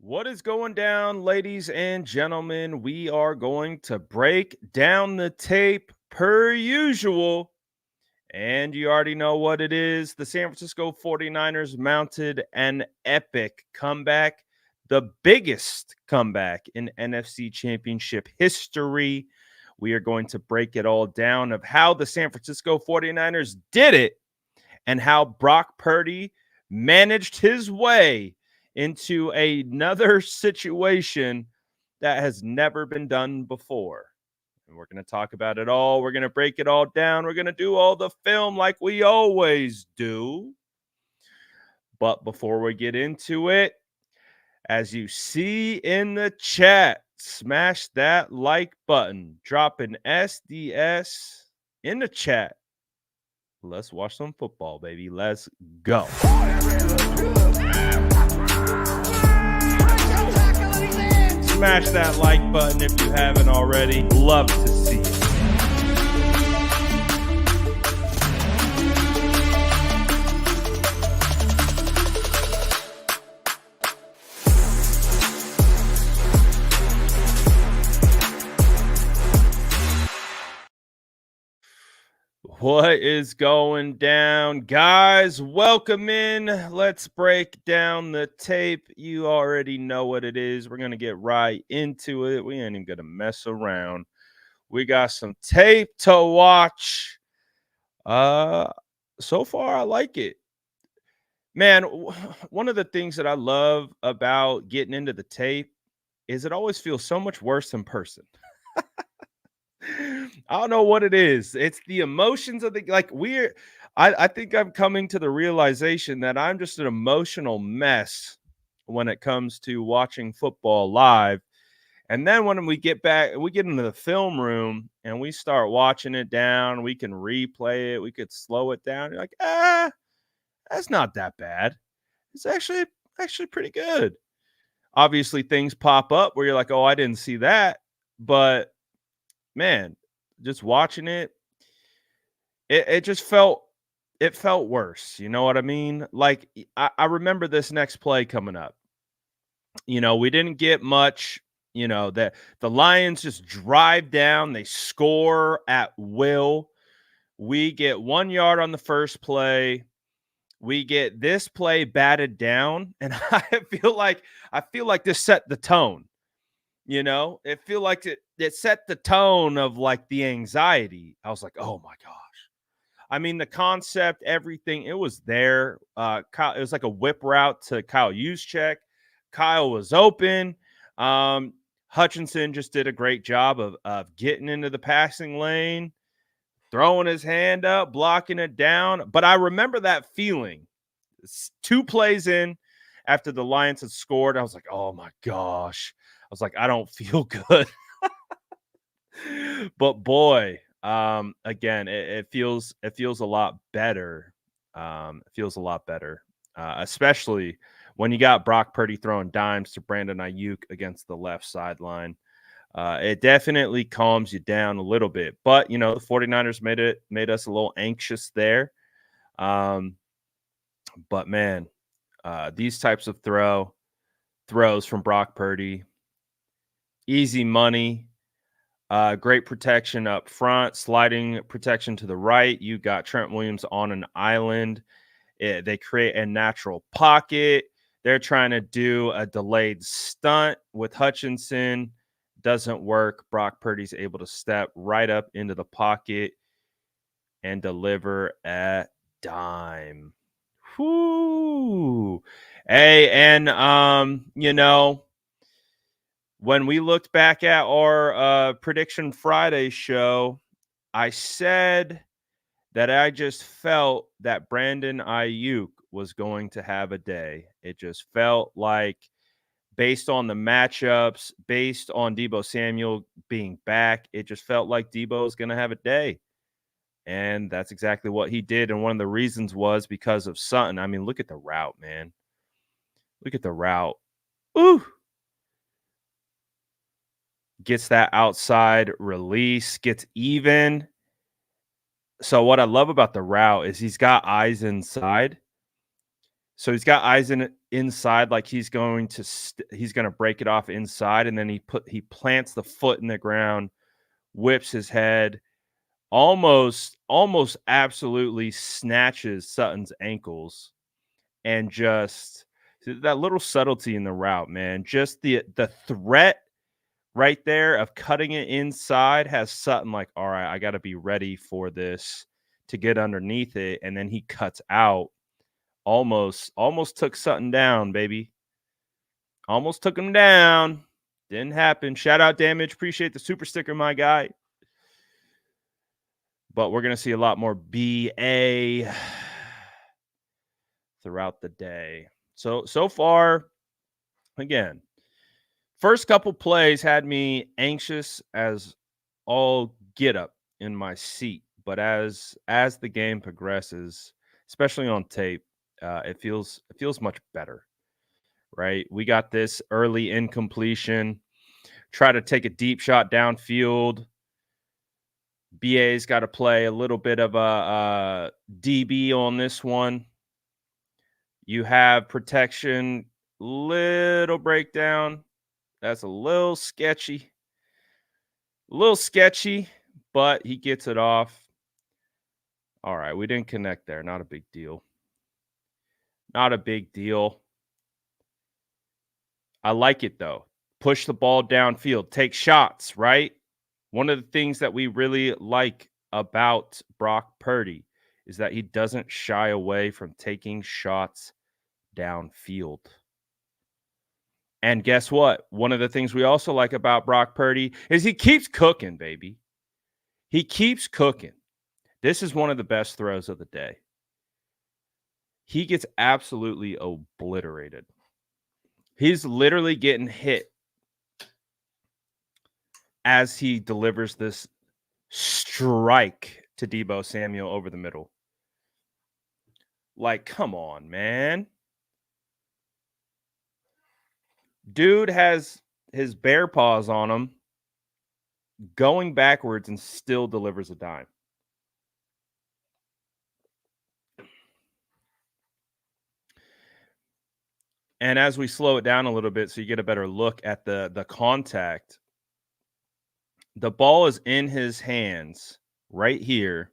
What is going down, ladies and gentlemen? We are going to break down the tape per usual. And you already know what it is. The San Francisco 49ers mounted an epic comeback, the biggest comeback in NFC Championship history. We are going to break it all down of how the San Francisco 49ers did it and how Brock Purdy managed his way into another situation that has never been done before. And we're going to talk about it all. We're going to break it all down. We're going to do all the film like we always do. But before we get into it, as you see in the chat, smash that like button. Drop an SDS in the chat. Let's watch some football, baby. Let's go. Smash that like button if you haven't already. Love to see it. What is going down, guys? Welcome in. Let's break down the tape. You already know what it is. We're going to get right into it. We ain't even going to mess around. We got some tape to watch. So far, I like it. Man, one of the things that I love about getting into the tape is it always feels so much worse in person. I don't know what it is. It's the emotions of I think I'm coming to the realization that I'm just an emotional mess when it comes to watching football live. And then when we get back, we get into the film room and we start watching it down. We can replay it. We could slow it down. You're like, that's not that bad. It's actually pretty good. Obviously, things pop up where you're like, oh, I didn't see that. But man, just watching it just felt worse. You know what I mean? Like I remember this next play coming up. We didn't get much. The Lions just drive down, they score at will. We get 1 yard on the first play. We get this play batted down, and I feel like this set the tone. It feel like it set the tone of like the anxiety. I was like, oh my gosh. I mean, the concept, everything, it was there. Kyle, it was like a whip route to Kyle Juszczyk. Kyle was open. Hutchinson just did a great job of getting into the passing lane, throwing his hand up, blocking it down. But I remember that feeling. 2 plays in after the Lions had scored, I was like, oh my gosh. I was like, I don't feel good. But boy, again, it feels a lot better. It feels a lot better, especially when you got Brock Purdy throwing dimes to Brandon Ayuk against the left sideline. It definitely calms you down a little bit. But, the 49ers made us a little anxious there. But, man, these types of throws from Brock Purdy, easy money. Great protection up front, sliding protection to the right. You got Trent Williams on an island. They create a natural pocket. They're trying to do a delayed stunt with Hutchinson. Doesn't work. Brock Purdy's able to step right up into the pocket and deliver at dime. Whoo. Hey, and when we looked back at our Prediction Friday show, I said that I just felt that Brandon Ayuk was going to have a day. It just felt like, based on the matchups, based on Deebo Samuel being back, it just felt like Deebo was going to have a day. And that's exactly what he did. And one of the reasons was because of Sutton. I mean, look at the route, man. Look at the route. Ooh. Gets that outside release, gets even. So what I love about the route is he's got eyes inside. So he's got eyes inside, like he's going to he's going to break it off inside, and then he plants the foot in the ground, whips his head, almost absolutely snatches Sutton's ankles, and just that little subtlety in the route, man. Just the threat right there of cutting it inside has Sutton like, all right, I got to be ready for this to get underneath it, and then he cuts out. Almost took Sutton down, baby. Almost took him down. Didn't happen. Shout out Damage. Appreciate the super sticker, my guy. But we're going to see a lot more BA throughout the day. So far, again, first couple plays had me anxious as all get up in my seat. But as the game progresses, especially on tape, it feels much better, right? We got this early incompletion, try to take a deep shot downfield. BA's got to play a little bit of a DB on this one. You have protection, little breakdown. That's a little sketchy. But he gets it off. All right, we didn't connect there. Not a big deal. I like it, though. Push the ball downfield. Take shots, right? One of the things that we really like about Brock Purdy is that he doesn't shy away from taking shots downfield. And guess what? One of the things we also like about Brock Purdy is he keeps cooking, baby. He keeps cooking. This is one of the best throws of the day. He gets absolutely obliterated. He's literally getting hit as he delivers this strike to Deebo Samuel over the middle. Like, come on, man. Dude has his bear paws on him, going backwards, and still delivers a dime. And as we slow it down a little bit so you get a better look at the contact, the ball is in his hands right here,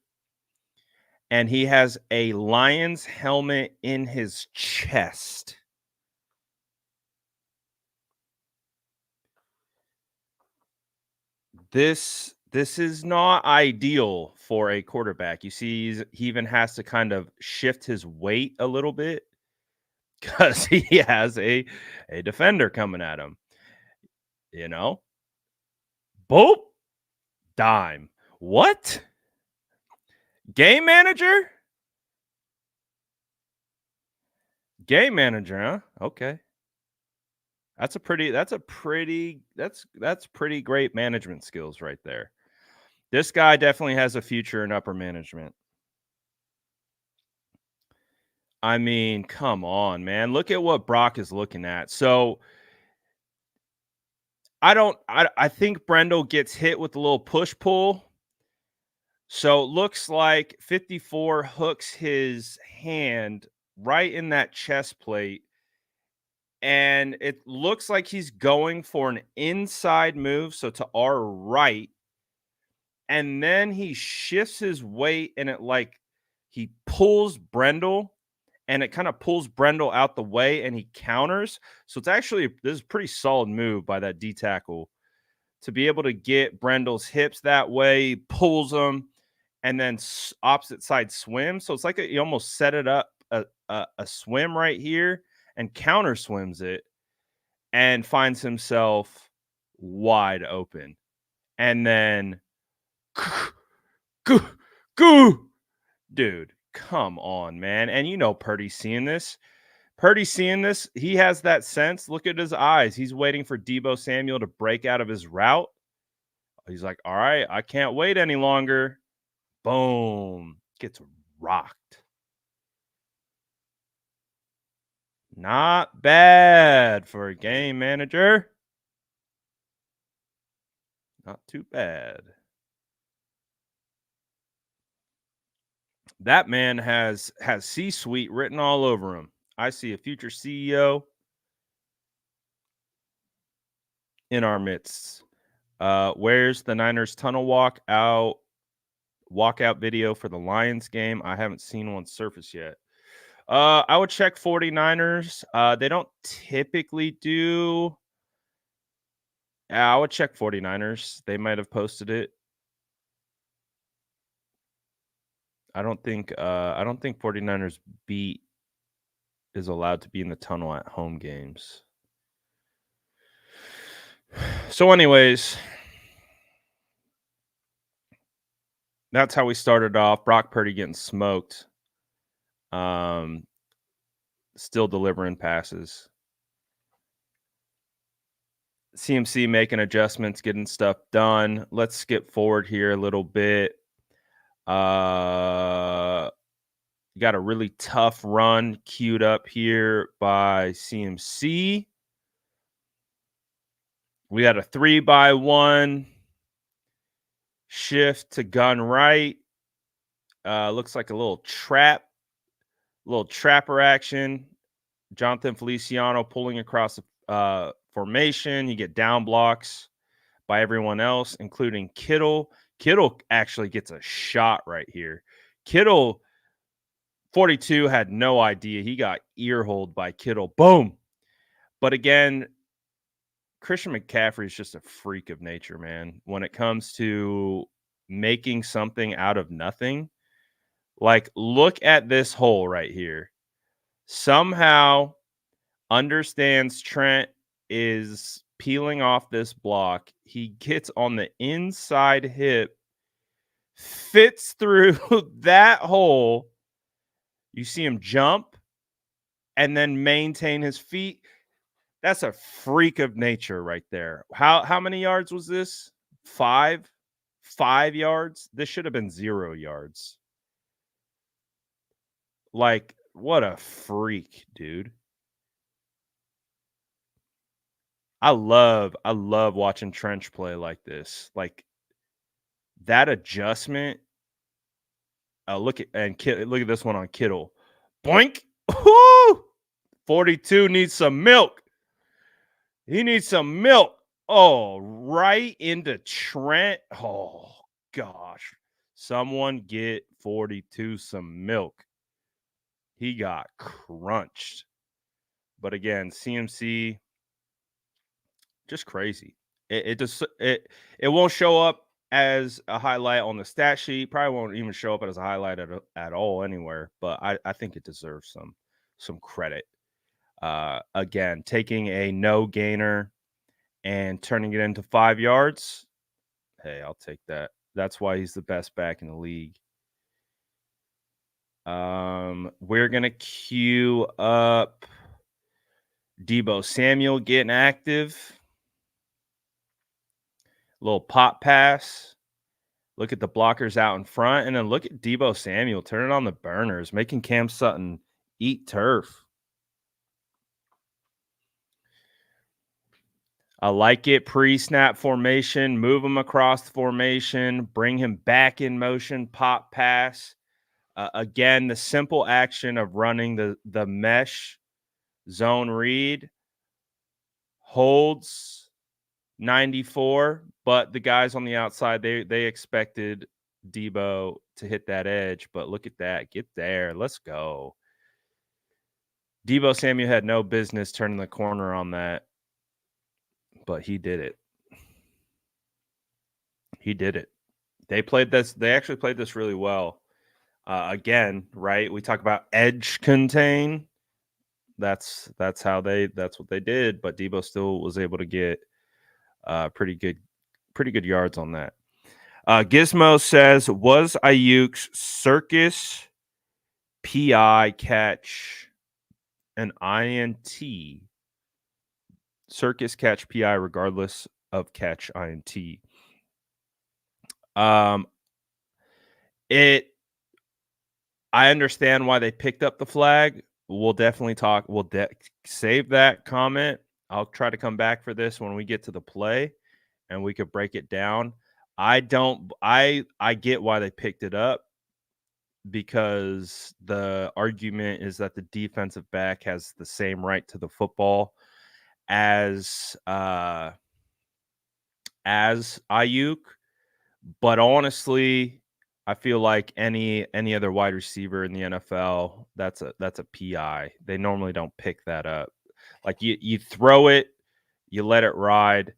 and he has a Lions helmet in his chest. This is not ideal for a quarterback. You see, he even has to kind of shift his weight a little bit because he has a defender coming at him. You know? Boop. Dime. What? Game manager? Game manager, huh? Okay. That's pretty great management skills right there. This guy definitely has a future in upper management. I mean, come on, man. Look at what Brock is looking at. So I think Brendel gets hit with a little push pull. So it looks like 54 hooks his hand right in that chest plate. And it looks like he's going for an inside move, so to our right. And then he shifts his weight and he pulls Brendel, and it kind of pulls Brendel out the way, and he counters. So it's actually, this is a pretty solid move by that D tackle to be able to get Brendel's hips that way, pulls them, and then opposite side swim. So it's like he almost set it up a swim right here and counter swims it and finds himself wide open. And then dude, come on, man. And you know Purdy's seeing this. He has that sense. Look at his eyes. He's waiting for Deebo Samuel to break out of his route. He's like, all right, I can't wait any longer. Boom. Gets rocked. Not bad for a game manager. Not too bad. That man has C-suite written all over him. I see a future CEO in our midst. Where's the Niners tunnel walkout video for the Lions game? I haven't seen one surface yet. I would check 49ers. They don't typically do. I would check 49ers. They might have posted it. I don't think 49ers beat is allowed to be in the tunnel at home games. So anyways, that's how we started off. Brock Purdy getting smoked. Still delivering passes. CMC making adjustments, getting stuff done. Let's skip forward here a little bit. You got a really tough run queued up here by CMC. We got a 3-by-1 shift to gun right. Looks like a little trapper action. Jonathan Feliciano pulling across the formation. You get down blocks by everyone else, including Kittle. Kittle actually gets a shot right here. Kittle, 42, had no idea. He got ear-holed by Kittle. Boom. But again, Christian McCaffrey is just a freak of nature, man. When it comes to making something out of nothing, like look at this hole right here. Somehow understands Trent is peeling off this block. He gets on the inside hip, fits through that hole. You see him jump and then maintain his feet. That's a freak of nature right there. How many yards was this? 5 yards. This should have been 0 yards. Like, what a freak, dude. I love watching Trench play like this. Like that adjustment. Look at this one on Kittle. Boink. Woo! 42 needs some milk. He needs some milk. Oh, right into Trent. Oh, gosh. Someone get 42 some milk. He got crunched. But again, CMC, just crazy. It won't show up as a highlight on the stat sheet. Probably won't even show up as a highlight at all anywhere. But I think it deserves some credit. Again, taking a no gainer and turning it into 5 yards. Hey, I'll take that. That's why he's the best back in the league. We're gonna queue up Deebo Samuel getting active. Little pop pass. Look at the blockers out in front, and then look at Deebo Samuel turning on the burners, making Cam Sutton eat turf. I like it. Pre-snap formation, move him across the formation, bring him back in motion, pop pass. Again, the simple action of running the mesh zone read holds 94, but the guys on the outside, they expected Deebo to hit that edge, but look at that. Get there. Let's go. Deebo Samuel had no business turning the corner on that, but he did it. He did it. They actually played this really well. Again, right? We talk about edge contain. That's what they did, but Deebo still was able to get pretty good yards on that. Gizmo says, was Ayuk's circus PI catch an INT? Circus catch PI regardless of catch INT. I understand why they picked up the flag. We'll definitely talk. We'll save that comment. I'll try to come back for this when we get to the play and we could break it down. I get why they picked it up. because the argument is that the defensive back has the same right to the football as Ayuk. But honestly, I feel like any other wide receiver in the NFL, that's a PI. They normally don't pick that up. Like you throw it, you let it ride.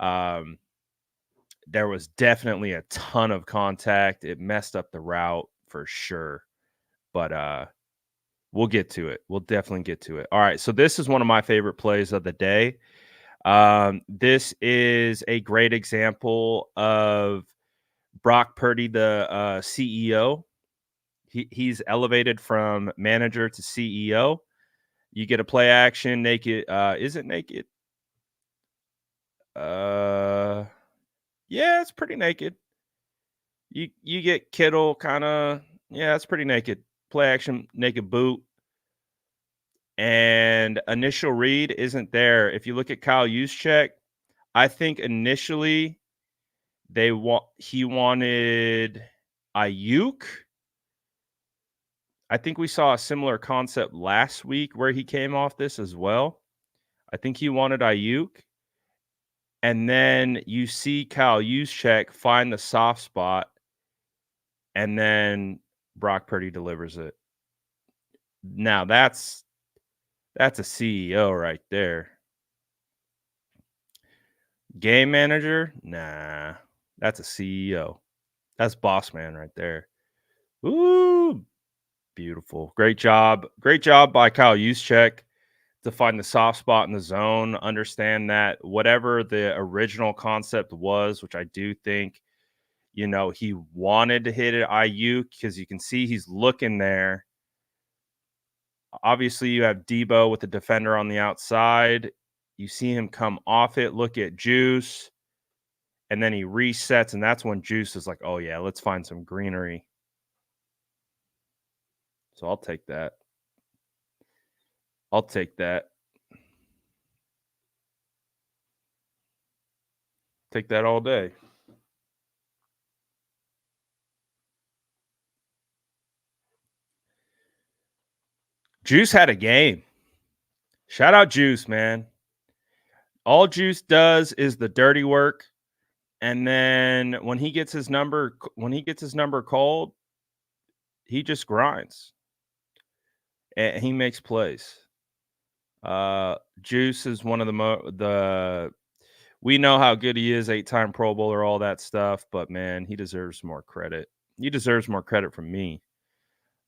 There was definitely a ton of contact. It messed up the route for sure. But we'll get to it. We'll definitely get to it. All right, so this is one of my favorite plays of the day. This is a great example of Brock Purdy, the CEO. He's elevated from manager to CEO. You get a play action naked. Is it naked? Yeah, it's pretty naked. You get Kittle kind of, yeah, it's pretty naked. Play action naked boot. And initial read isn't there. If you look at Kyle Juszczyk, I think initially he wanted Ayuk. I think we saw a similar concept last week where he came off this as well. I think he wanted Ayuk. And then you see Kyle Juszczyk find the soft spot, and then Brock Purdy delivers it. Now that's a CEO right there. Game manager? Nah, that's a CEO. That's boss man right there. Ooh, beautiful. Great job. Great job by Kyle Juszczyk to find the soft spot in the zone, understand that whatever the original concept was, which I do think, he wanted to hit it Ayuk because you can see he's looking there. Obviously, you have Debo with the defender on the outside. You see him come off it, look at Juice, and then he resets, and that's when Juice is like, oh, yeah, let's find some greenery. So I'll take that. Take that all day. Juice had a game. Shout out Juice, man. All Juice does is the dirty work. And then when he gets his number called, he just grinds. And he makes plays. Juice is one of the we know how good he is, 8-time Pro Bowler, all that stuff, but man, he deserves more credit. He deserves more credit from me.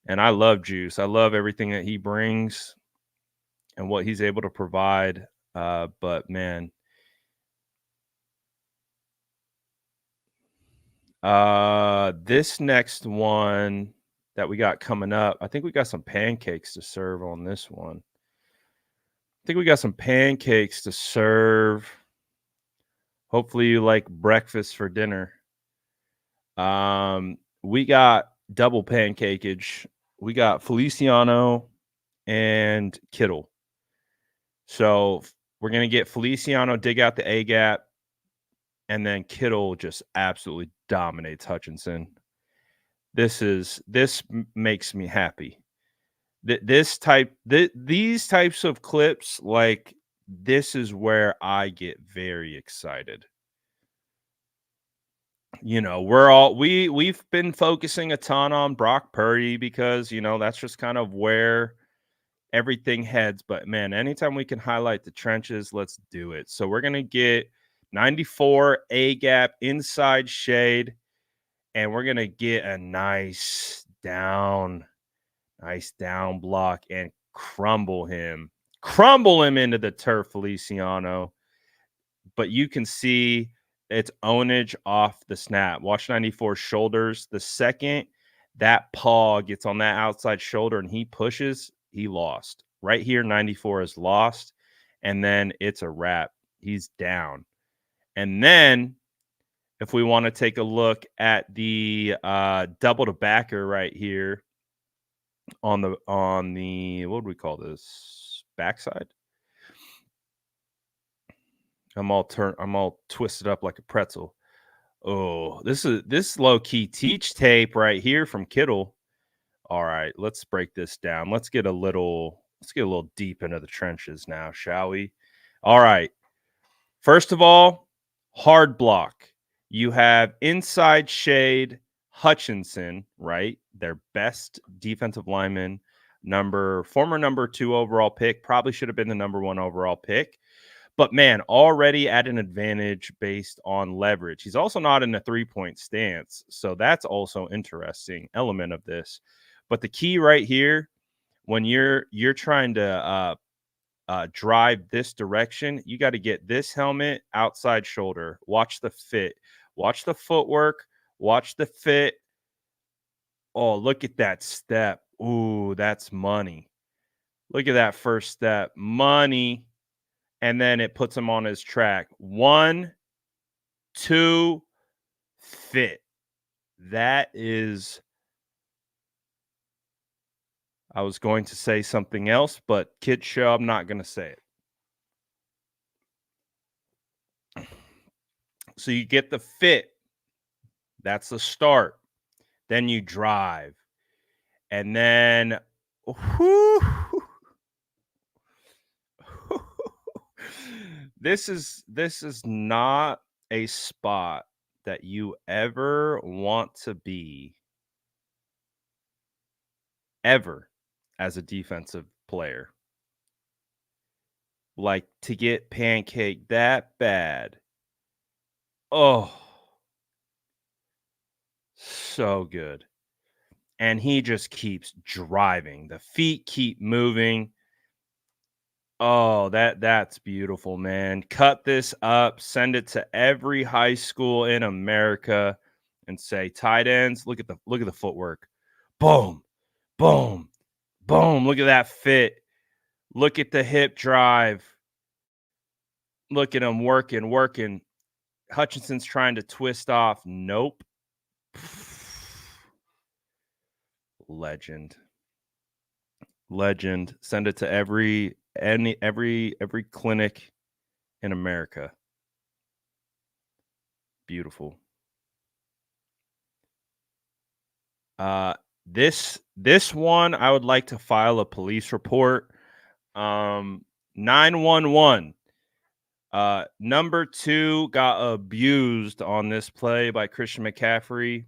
And I love Juice. I love everything that he brings and what he's able to provide. But man, this next one that we got coming up, I think we got some pancakes to serve on this one. Hopefully you like breakfast for dinner. We got double pancakeage. We got Feliciano and Kittle. So we're going to get Feliciano, dig out the A gap, and then Kittle just absolutely dominates Hutchinson. This makes me happy. These types of clips, like, this is where I get very excited. We've been focusing a ton on Brock Purdy because, that's just kind of where everything heads. But man, anytime we can highlight the trenches, let's do it. So we're going to get 94 A gap inside shade, and we're going to get a nice down block and crumble him into the turf, Feliciano. But you can see it's ownage off the snap. Watch 94's shoulders. The second that paw gets on that outside shoulder and he pushes, he lost. Right here, 94 is lost, and then it's a wrap. He's down. And then if we want to take a look at the double to backer right here on the what do we call this? Backside. I'm all twisted up like a pretzel. Oh, this low key teach tape right here from Kittle. All right, let's break this down. Let's get a little deep into the trenches now, shall we? All right. First of all, hard block. You have inside shade Hutchinson, right? Their best defensive lineman, former number 2 overall pick, probably should have been the number 1 overall pick. But man, already at an advantage based on leverage. He's also not in a 3-point stance. So that's also interesting element of this. But the key right here, when you're trying to drive this direction, you got to get this helmet outside shoulder. Watch the fit. Watch the footwork. Watch the fit. Oh, look at that step. Ooh, that's money. Look at that first step. Money. And then it puts him on his track. 1, 2, fit. That is, I was going to say something else, but kid show, I'm not going to say it. So you get the fit. That's the start. Then you drive. And then whoo, this is not a spot that you ever want to be ever as a defensive player. Like, to get pancaked that bad. Oh, so good. And he just keeps driving. The feet keep moving. Oh, that's beautiful, man. Cut this up, send it to every high school in America and say, tight ends, look at the footwork. Boom, boom, boom. Look at that fit. Look at the hip drive. Look at him working. Hutchinson's trying to twist off. Nope. Legend. Send it to every clinic in America. Beautiful. This one, I would like to file a police report. 911. Number 2 got abused on this play by Christian McCaffrey.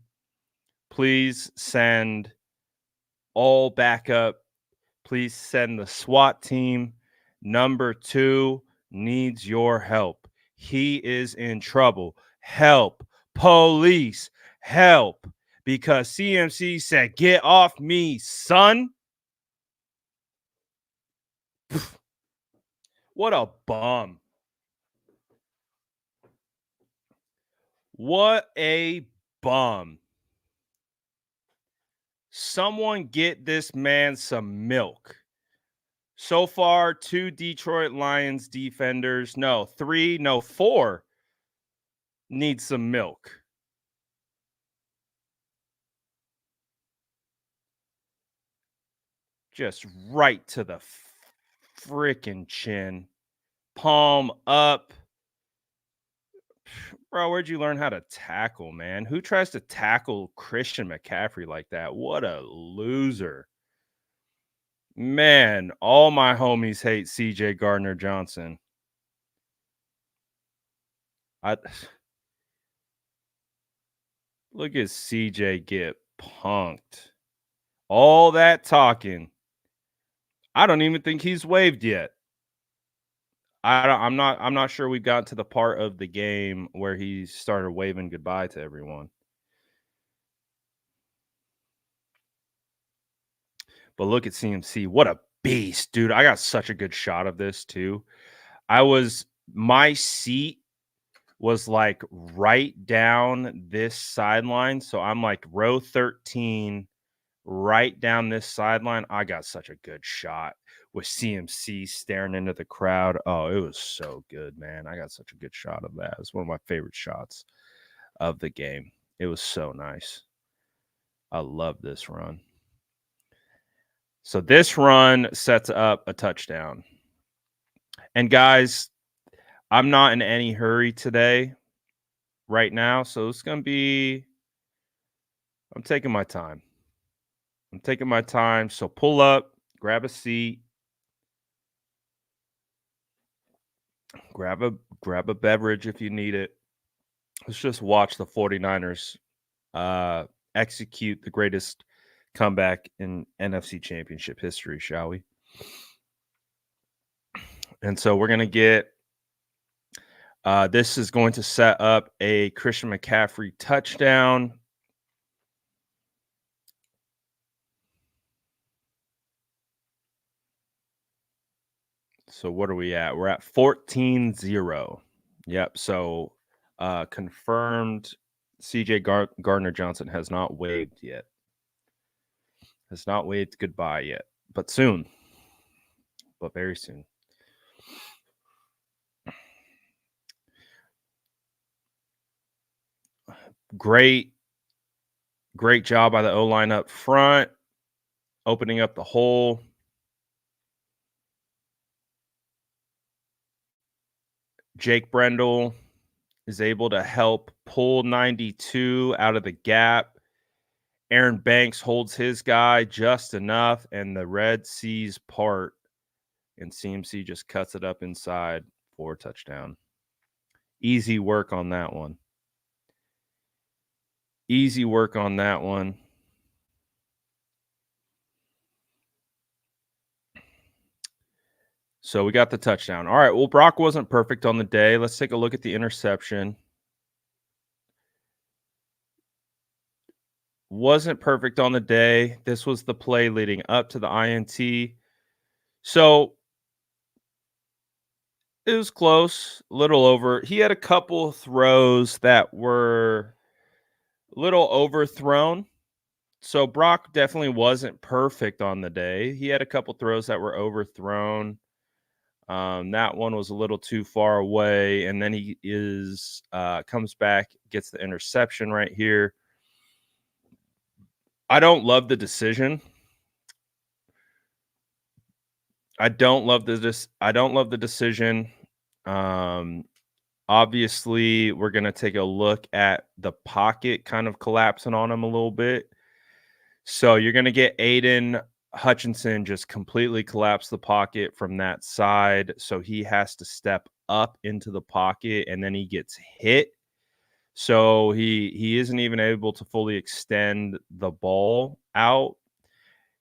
Please send all backup. Please send the SWAT team. Number 2 needs your help. He is in trouble. Help. Police. Help. Because CMC said, get off me, son. What a bum. What a bum. Someone get this man some milk. So far, 2 Detroit Lions defenders, 4 need some milk. Just right to the freaking chin. Palm up. Bro, where'd you learn how to tackle, man? Who tries to tackle Christian McCaffrey like that? What a loser. Man, all my homies hate CJ Gardner-Johnson. Look at CJ get punked. All that talking. I don't even think he's waved yet. I'm not sure we got to the part of the game where he started waving goodbye to everyone. But look at CMC. What a beast, dude. I got such a good shot of this too. My seat was like right down this sideline. So I'm like row 13, right down this sideline. I got such a good shot with CMC staring into the crowd. Oh, it was so good, man. I got such a good shot of that. It's one of my favorite shots of the game. It was so nice. I love this run. So this run sets up a touchdown. And guys, I'm not in any hurry today right now. So it's going to be, I'm taking my time. I'm taking my time. So pull up, grab a seat, grab a beverage if you need it. Let's just watch the 49ers execute the greatest comeback in NFC Championship history, shall we? And so we're going to get this is going to set up a Christian McCaffrey touchdown. So what are we at? We're at 14-0. Yep. So confirmed CJ Gardner Johnson has not waved yet. Has not waved goodbye yet, but soon. But very soon. Great job by the O-line up front, opening up the hole. Jake Brendel is able to help pull 92 out of the gap. Aaron Banks holds his guy just enough, and the Red Seas part, and CMC just cuts it up inside for a touchdown. Easy work on that one. Easy work on that one. So we got the touchdown. All right, well, Brock wasn't perfect on the day. Let's take a look at the interception. Wasn't perfect on the day. This was the play leading up to the INT. So it was close, a little over. He had a couple throws that were a little overthrown. So Brock definitely wasn't perfect on the day. He had a couple throws that were overthrown. That one was a little too far away, and then he comes back, gets the interception right here. I don't love the decision. I don't love the decision. Obviously, we're going to take a look at the pocket kind of collapsing on him a little bit. So you're going to get Aiden Hutchinson just completely collapse the pocket from that side. So he has to step up into the pocket, and then he gets hit. So he isn't even able to fully extend the ball out.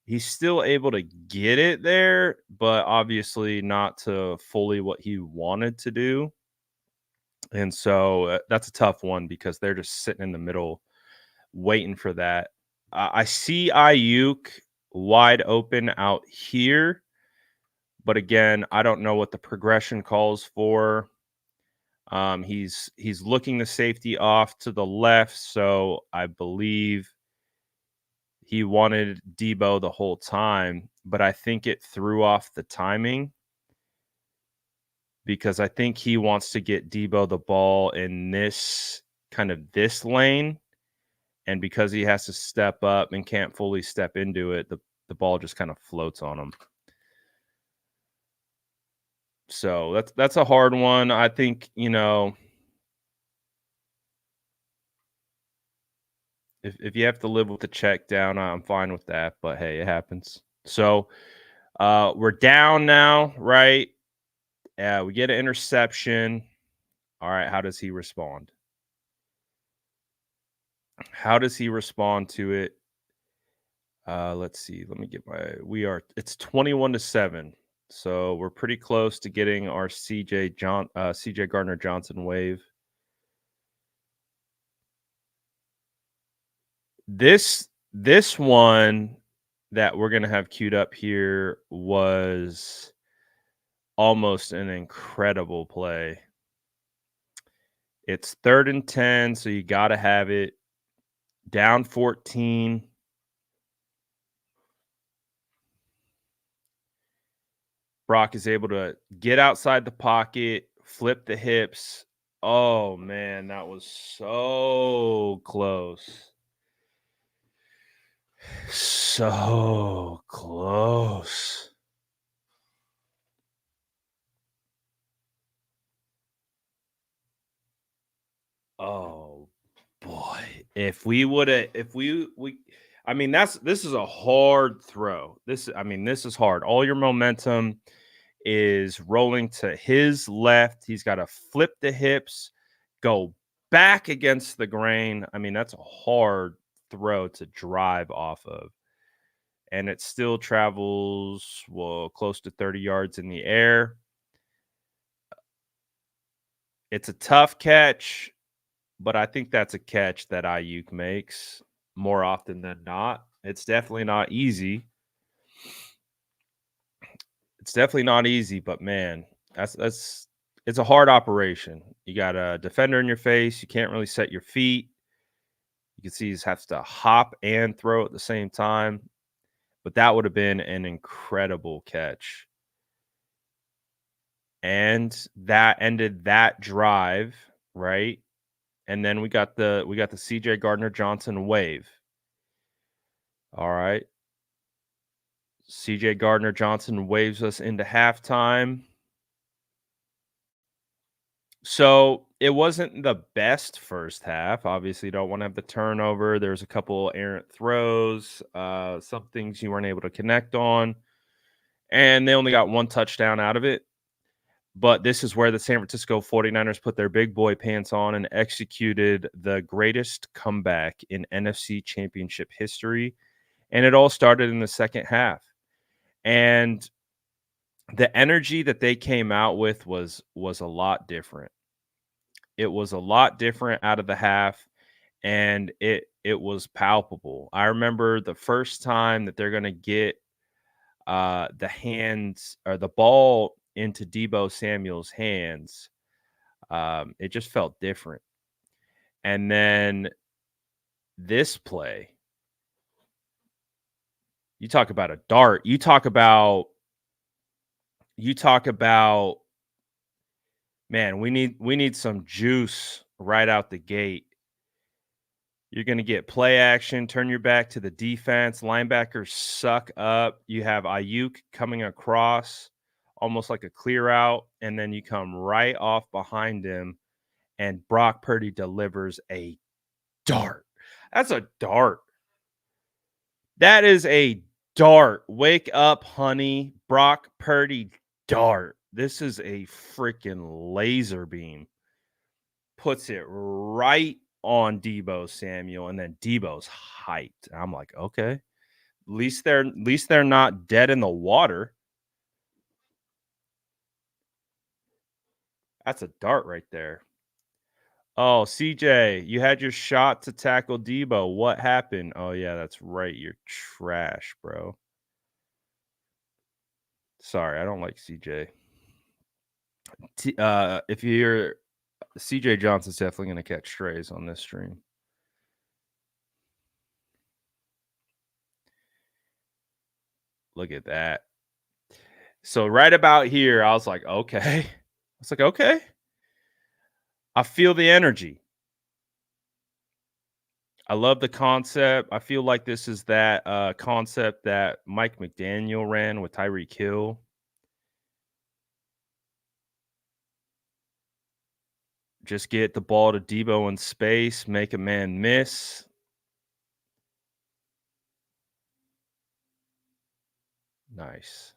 He's still able to get it there, but obviously not to fully what he wanted to do. And so that's a tough one because they're just sitting in the middle waiting for that. I see Ayuk wide open out here, but again, I don't know what the progression calls for. He's looking the safety off to the left, so I believe he wanted Debo the whole time, but I think it threw off the timing because I think he wants to get Debo the ball in this lane. And because he has to step up and can't fully step into it, the ball just kind of floats on him. So that's a hard one. I think, if you have to live with the check down, I'm fine with that. But hey, it happens. So we're down now, right? We get an interception. All right, how does he respond? How does he respond to it? Let's see. Let me get it's 21-7. So we're pretty close to getting our CJ Gardner Johnson wave. This one that we're gonna have queued up here was almost an incredible play. It's 3rd and 10, so you got to have it. Down 14. Brock is able to get outside the pocket, flip the hips. Oh, man, that was so close. So close. Oh, boy. If we would have, I mean, this is a hard throw. This is hard. All your momentum is rolling to his left. He's got to flip the hips, go back against the grain. I mean, that's a hard throw to drive off of. And it still travels, well, close to 30 yards in the air. It's a tough catch, but I think that's a catch that Ayuk makes more often than not. It's definitely not easy. But man, that's it's a hard operation. You got a defender in your face. You can't really set your feet. You can see he has to hop and throw at the same time. But that would have been an incredible catch. And that ended that drive, right? And then we got the CJ Gardner Johnson wave. All right. CJ Gardner Johnson waves us into halftime. So it wasn't the best first half. Obviously, you don't want to have the turnover. There's a couple errant throws, some things you weren't able to connect on, and they only got one touchdown out of it. But this is where the San Francisco 49ers put their big boy pants on and executed the greatest comeback in NFC Championship history. And it all started in the second half. And the energy that they came out with was a lot different. It was a lot different out of the half, and it was palpable. I remember the first time that they're going to get the hands or the ball into Deebo Samuel's hands. It just felt different. And then this play, you talk about a dart. You talk about man, we need some juice right out the gate. You're going to get play action, turn your back to the defense. Linebackers suck up. You have Ayuk coming across almost like a clear out, and then you come right off behind him, and Brock Purdy delivers a dart. That's a dart. That is a dart. Wake up, honey. Brock Purdy dart. This is a freaking laser beam. Puts it right on Deebo Samuel, and then Deebo's hyped. I'm like, okay, at least they're not dead in the water. That's a dart right there. Oh, CJ, you had your shot to tackle Deebo. What happened? Oh yeah, that's right. You're trash, bro. Sorry, I don't like CJ. If you're CJ Johnson's definitely going to catch strays on this stream. Look at that. So right about here, I was like, okay. Okay. I feel the energy. I love the concept. I feel like this is that concept that Mike McDaniel ran with Tyreek Hill. Just get the ball to Deebo in space, make a man miss. Nice.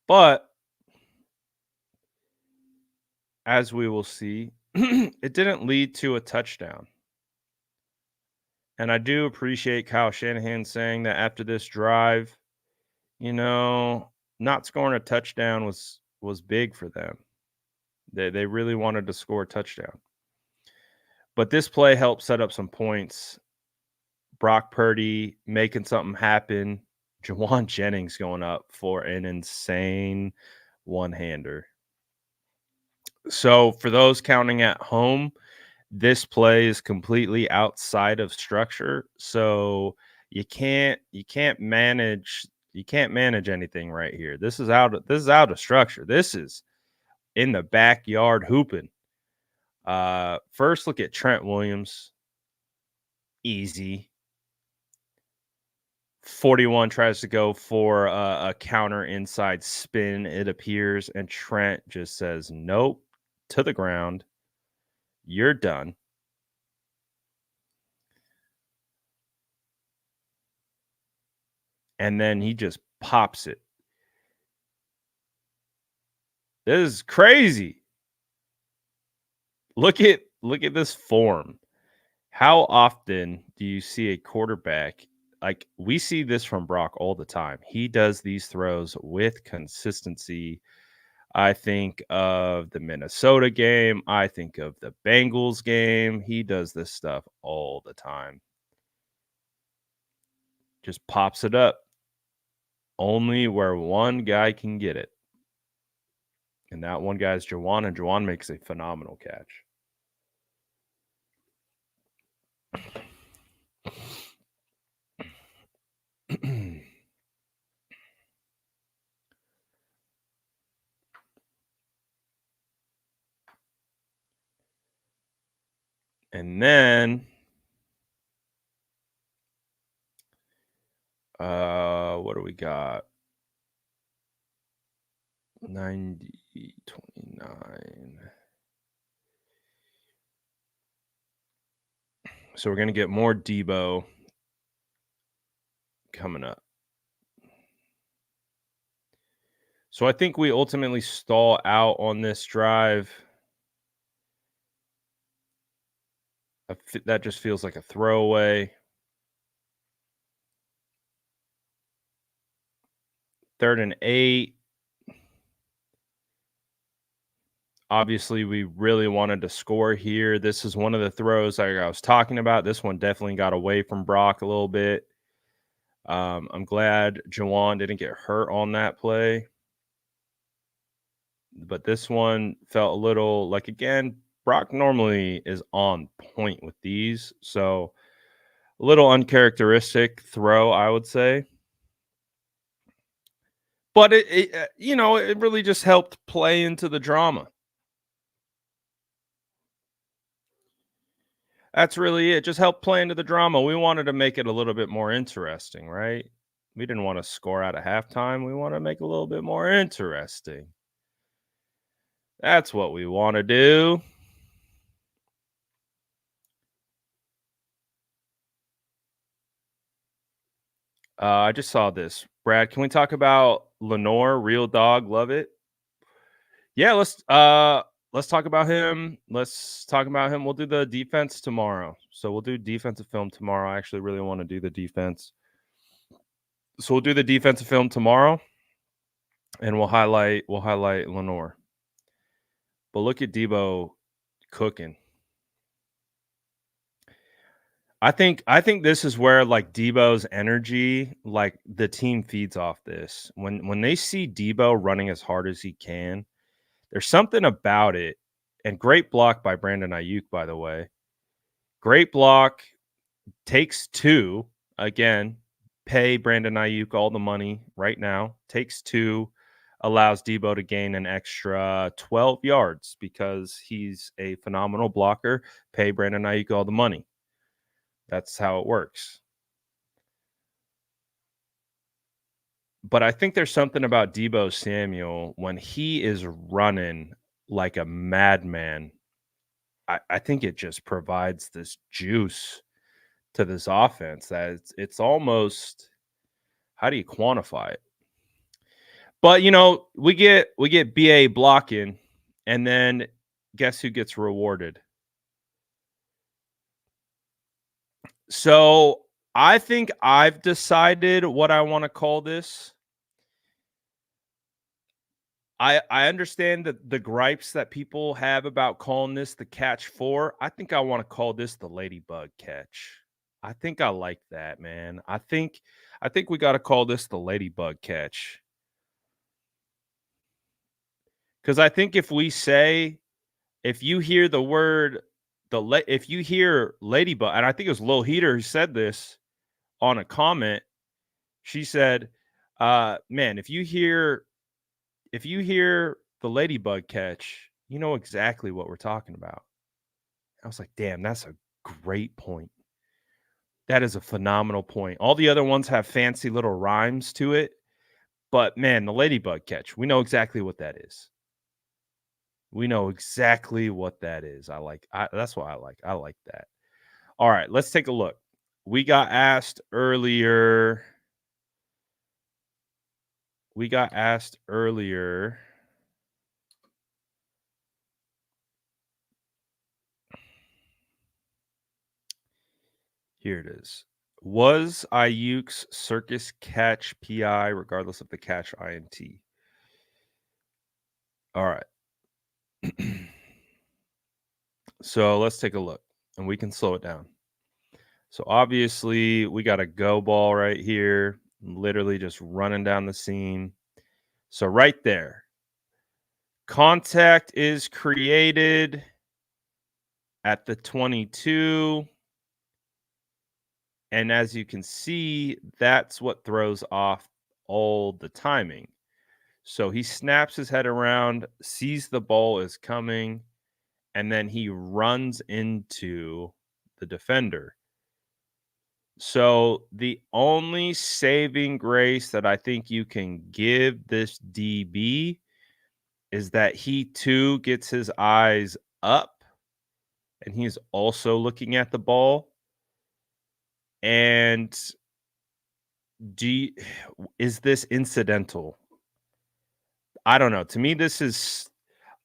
But as we will see, it didn't lead to a touchdown. And I do appreciate Kyle Shanahan saying that after this drive, not scoring a touchdown was big for them. They really wanted to score a touchdown. But this play helped set up some points. Brock Purdy making something happen. Jawan Jennings going up for an insane one-hander. So for those counting at home, this play is completely outside of structure. So you can't manage anything right here. This is out of structure. This is in the backyard hooping. First look at Trent Williams. Easy. 41 tries to go for a counter inside spin, it appears, and Trent just says, nope, to the ground. You're done. And then he just pops it. This is crazy. Look at this form. How often do you see a quarterback, like we see this from Brock all the time. He does these throws with consistency. I think of the Minnesota game. I think of the Bengals game. He does this stuff all the time. Just pops it up. Only where one guy can get it. And that one guy is Juwan, and Juwan makes a phenomenal catch. And then what do we got? 90, 29. So we're going to get more Debo coming up. So I think we ultimately stall out on this drive. That just feels like a throwaway. 3rd and 8. Obviously, we really wanted to score here. This is one of the throws like I was talking about. This one definitely got away from Brock a little bit. I'm glad Juwan didn't get hurt on that play. But this one felt a little like, again, Brock normally is on point with these. So a little uncharacteristic throw, I would say. But it really just helped play into the drama. That's really it. Just helped play into the drama. We wanted to make it a little bit more interesting, right? We didn't want to score out at halftime. We want to make it a little bit more interesting. That's what we want to do. I just saw this. Brad, can we talk about Lenore, real dog, love it? Yeah, let's talk about him. We'll do the defense tomorrow. So we'll do defensive film tomorrow. I actually really want to do the defense. So we'll do the defensive film tomorrow, and we'll highlight Lenore. But look at Debo cooking. I think this is where like Debo's energy, like the team feeds off this. When they see Debo running as hard as he can, there's something about it. And great block by Brandon Ayuk, by the way. Great block, takes 2. Again, pay Brandon Ayuk all the money right now. Takes 2, allows Debo to gain an extra 12 yards because he's a phenomenal blocker. Pay Brandon Ayuk all the money. That's how it works. But I think there's something about Debo Samuel when he is running like a madman. I think it just provides this juice to this offense that it's almost, how do you quantify it? But we get BA blocking, and then guess who gets rewarded? So I think I've decided what I want to call this. I understand the gripes that people have about calling this the catch 4. I think I want to call this the ladybug catch. I think I like that, man. I think we got to call this the ladybug catch. Because I think if you hear the word if you hear ladybug, and I think it was Lil Heater who said this on a comment. She said, man, if you hear the ladybug catch, you know exactly what we're talking about. I was like, damn, that's a great point. That is a phenomenal point. All the other ones have fancy little rhymes to it, but man, the ladybug catch, we know exactly what that is. We know exactly what that is. That's what I like. I like that. All right, let's take a look. We got asked earlier. We got asked earlier. Here it is. Was Ayuk's circus catch PI regardless of the catch INT? All right. So let's take a look and we can slow it down. So obviously, we got a go ball right here, literally just running down the seam. So right there, contact is created at the 22. And as you can see, that's what throws off all the timing. So he snaps his head around, sees the ball is coming, and then he runs into the defender. So the only saving grace that I think you can give this DB is that he too gets his eyes up and he's also looking at the ball. And is this incidental? I don't know. To me,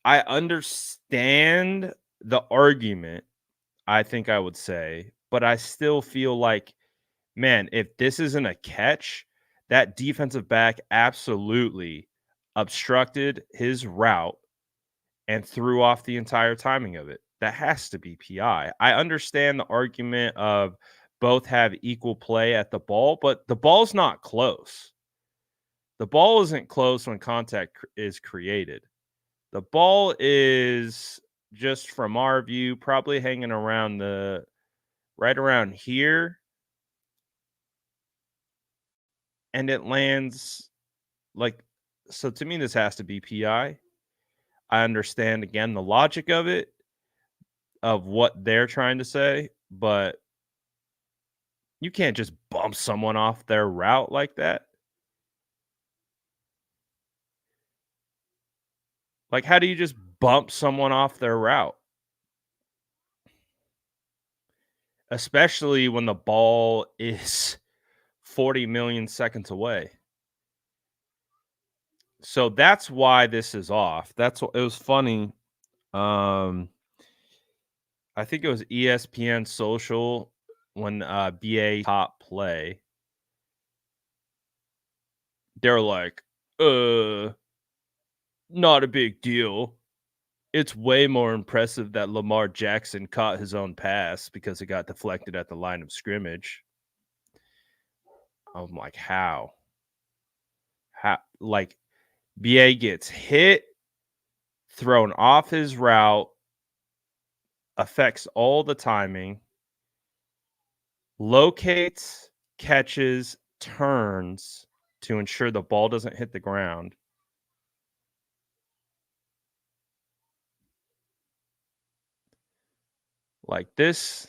I understand the argument, I think I would say, but I still feel like, man, if this isn't a catch, that defensive back absolutely obstructed his route and threw off the entire timing of it. That has to be PI. I understand the argument of both have equal play at the ball, but the ball's not close. The ball isn't close when contact is created. The ball is just from our view, probably hanging around right around here. And it lands so to me, this has to be PI. I understand again the logic of it, of what they're trying to say, but you can't just bump someone off their route like that. Like, how do you just bump someone off their route? Especially when the ball is 40 million seconds away. So that's why this is off. That's what it was funny. I think it was ESPN Social when BA top play. They're like, not a big deal. It's way more impressive that Lamar Jackson caught his own pass because it got deflected at the line of scrimmage. I'm like, how? Like, BA gets hit, thrown off his route, affects all the timing, locates, catches, turns to ensure the ball doesn't hit the ground. Like this.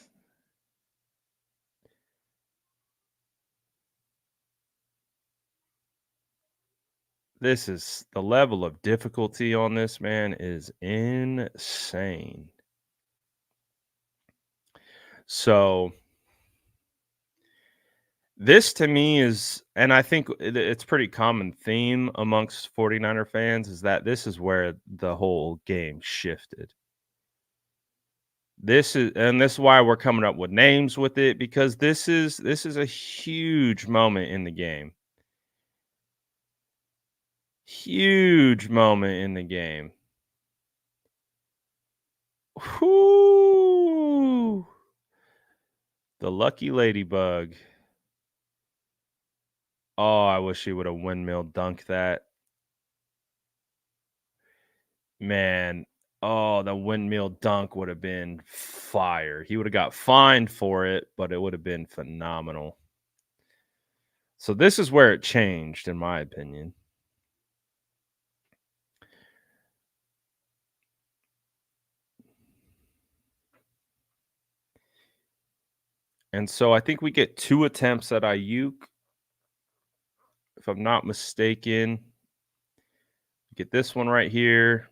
This is the level of difficulty on this, man, is insane. So this to me is, and I think it's pretty common theme amongst 49er fans, is that this is where the whole game shifted. This is why we're coming up with names with it, because this is a huge moment in the game. Huge moment in the game. Whoo! The lucky ladybug. Oh, I wish he would have windmill dunked that. Man, oh, the windmill dunk would have been fire. He would have got fined for it, but it would have been phenomenal. So this is where it changed, in my opinion. And so I think we get 2 attempts at Ayuk, if I'm not mistaken. Get this one right here.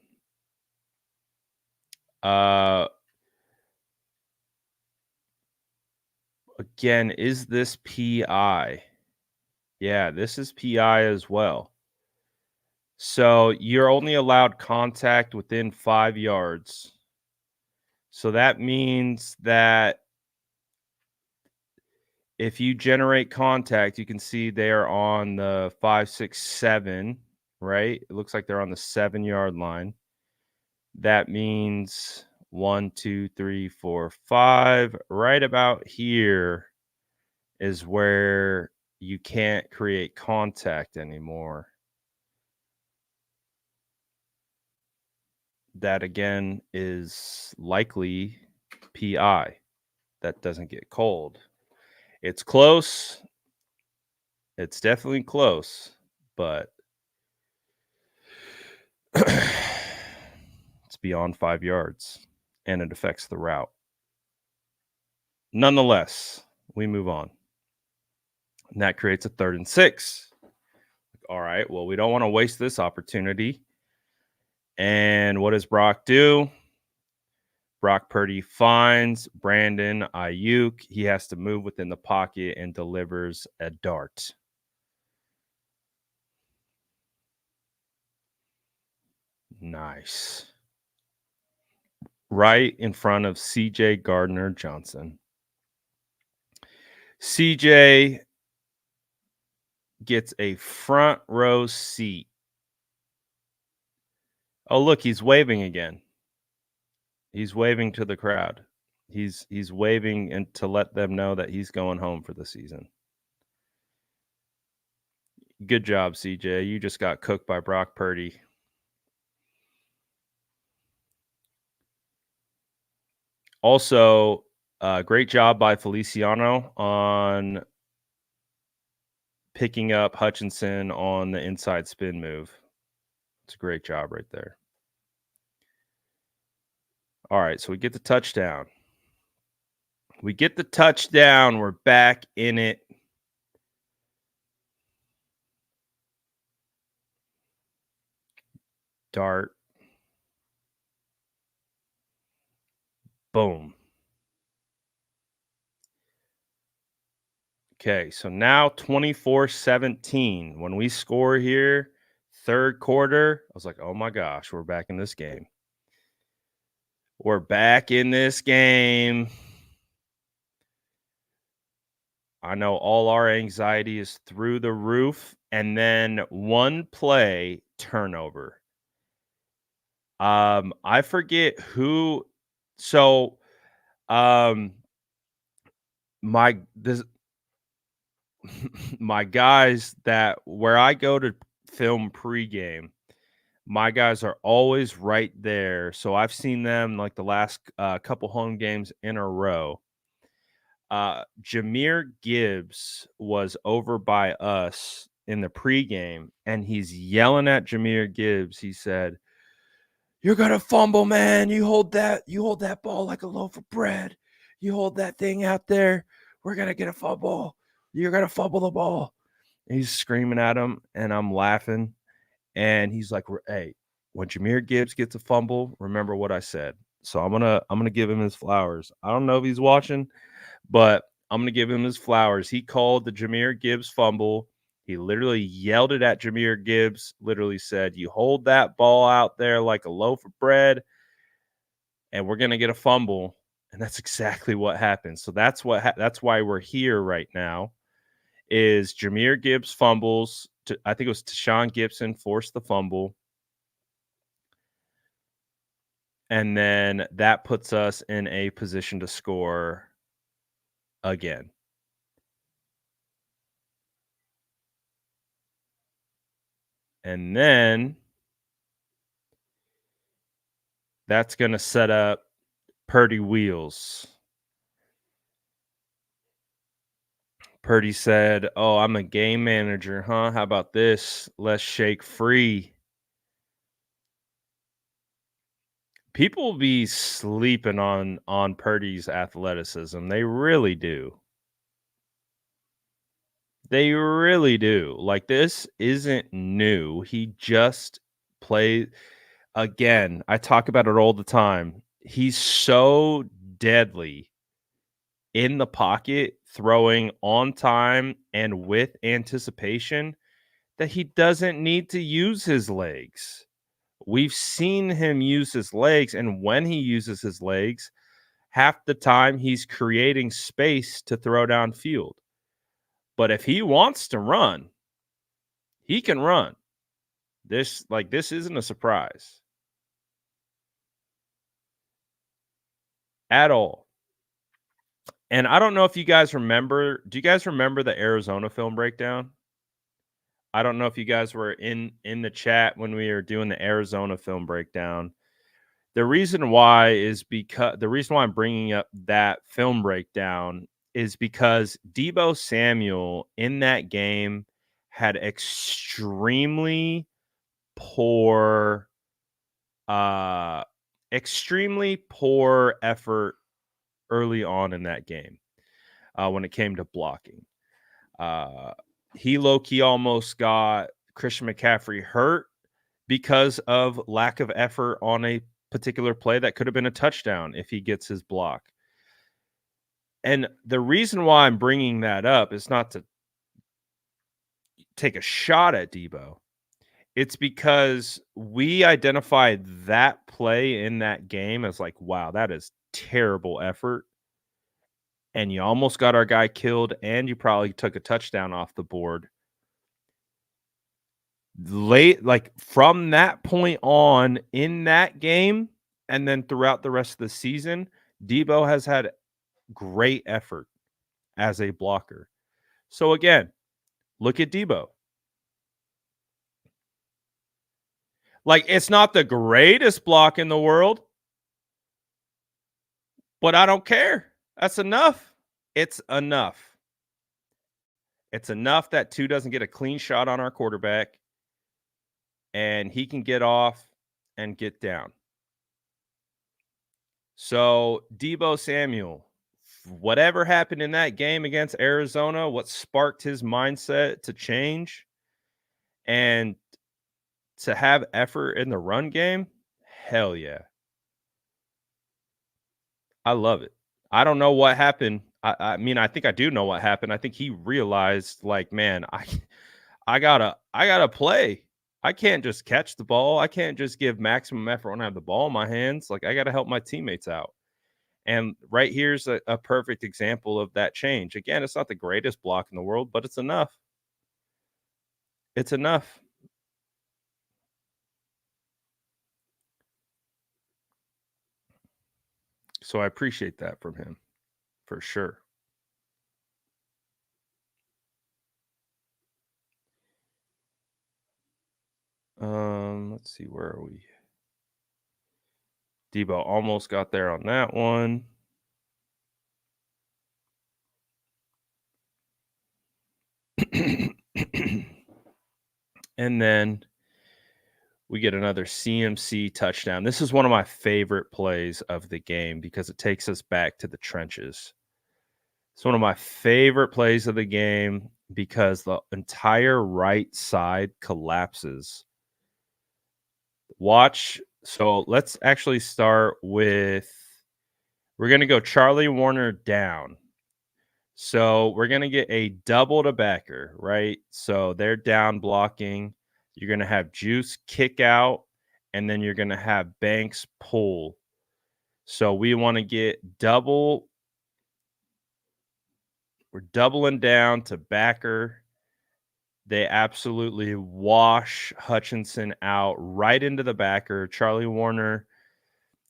Uh, Again, is this PI? Yeah, this is PI as well. So you're only allowed contact within 5 yards. So that means that if you generate contact, you can see they're on the 5, 6, 7, right? It looks like they're on the 7-yard line. That means 1, 2, 3, 4, 5. Right about here is where you can't create contact anymore. That again is likely PI. That doesn't get cold. It's close. It's definitely close, but it's beyond 5 yards and it affects the route. Nonetheless, we move on. And that creates a 3rd and 6. All right, well, we don't want to waste this opportunity. And what does Brock do? Brock Purdy finds Brandon Ayuk. He has to move within the pocket and delivers a dart. Nice. Right in front of CJ Gardner-Johnson. CJ gets a front row seat. Oh, look, he's waving again. He's waving to the crowd. He's waving and to let them know that he's going home for the season. Good job, CJ. You just got cooked by Brock Purdy. Also, great job by Feliciano on picking up Hutchinson on the inside spin move. It's a great job right there. All right, so we get the touchdown. We're back in it. Dart. Boom. Okay, so now 24-17. When we score here, 3rd quarter, I was like, oh my gosh, we're back in this game. We're back in this game. I know all our anxiety is through the roof. And then one play turnover. I forget who. So, my guys that where I go to film pregame, my guys are always right there. So I've seen them like the last couple home games in a row. Jahmyr Gibbs was over by us in the pregame, and he's yelling at Jahmyr Gibbs. He said, "You're gonna fumble, man. You hold that ball like a loaf of bread. You hold that thing out there. We're gonna get a fumble. You're gonna fumble the ball." And he's screaming at him, and I'm laughing. And he's like, "Hey, when Jahmyr Gibbs gets a fumble, remember what I said." So I'm gonna give him his flowers. I don't know if he's watching, but I'm gonna give him his flowers. He called the Jahmyr Gibbs fumble. He literally yelled it at Jahmyr Gibbs, literally said, "You hold that ball out there like a loaf of bread, and we're going to get a fumble." And that's exactly what happened. So that's why we're here right now is Jahmyr Gibbs fumbles. I think it was Tashawn Gibson forced the fumble. And then that puts us in a position to score again. And then that's going to set up Purdy wheels. Purdy said, "Oh, I'm a game manager, huh? How about this? Let's shake free." People be sleeping on Purdy's athleticism. They really do. They really do. Like, this isn't new. He just played again. I talk about it all the time. He's so deadly in the pocket, throwing on time and with anticipation that he doesn't need to use his legs. We've seen him use his legs, and when he uses his legs, half the time he's creating space to throw downfield. But if he wants to run, he can run. This isn't a surprise at all. And I don't know if you guys remember. Do you guys remember the Arizona film breakdown? I don't know if you guys were in the chat when we were doing the Arizona film breakdown. The reason why I'm bringing up that film breakdown is because Deebo Samuel in that game had poor uh extremely poor effort early on in that game when it came to blocking. He low-key almost got Christian McCaffrey hurt because of lack of effort on a particular play that could have been a touchdown if he gets his block. And the reason why I'm bringing that up is not to take a shot at Deebo. It's because we identified that play in that game as like, wow, that is terrible effort. And you almost got our guy killed, and you probably took a touchdown off the board. From that point on in that game, and then throughout the rest of the season, Deebo has had great effort as a blocker. So again, look at Deebo. It's not the greatest block in the world, but I don't care. That's enough. It's enough. It's enough that 2 doesn't get a clean shot on our quarterback, and he can get off and get down. So, Deebo Samuel, whatever happened in that game against Arizona, what sparked his mindset to change and to have effort in the run game, hell yeah. I love it. I don't know what happened. I mean, I think I do know what happened. I think he realized, man, I gotta play. I can't just catch the ball. I can't just give maximum effort when I have the ball in my hands. I gotta help my teammates out. And right here's a perfect example of that change. Again, it's not the greatest block in the world, but it's enough. It's enough. So I appreciate that from him for sure. Let's see, where are we? Deebo almost got there on that one. And then we get another CMC touchdown. This is one of my favorite plays of the game because it takes us back to the trenches. It's one of my favorite plays of the game because the entire right side collapses. Watch. So let's actually start with, we're going to go Charlie Warner down. So we're going to get a double to backer, right? So they're down blocking. You're going to have Juice kick out, and then you're going to have Banks pull. So we want to get double. We're doubling down to backer. They absolutely wash Hutchinson out right into the backer. Charlie Warner.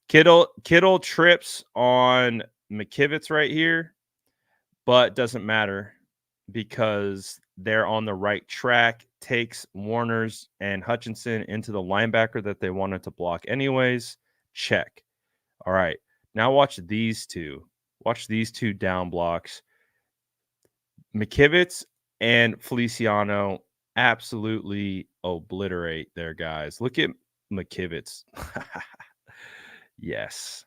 Kittle trips on McKivitz right here, but doesn't matter because they're on the right track, takes Warner's and Hutchinson into the linebacker that they wanted to block anyways. Check. All right. Now watch these two. Watch these two down blocks. McKivitz and Feliciano absolutely obliterate their guys. Look at McKivitz. Yes.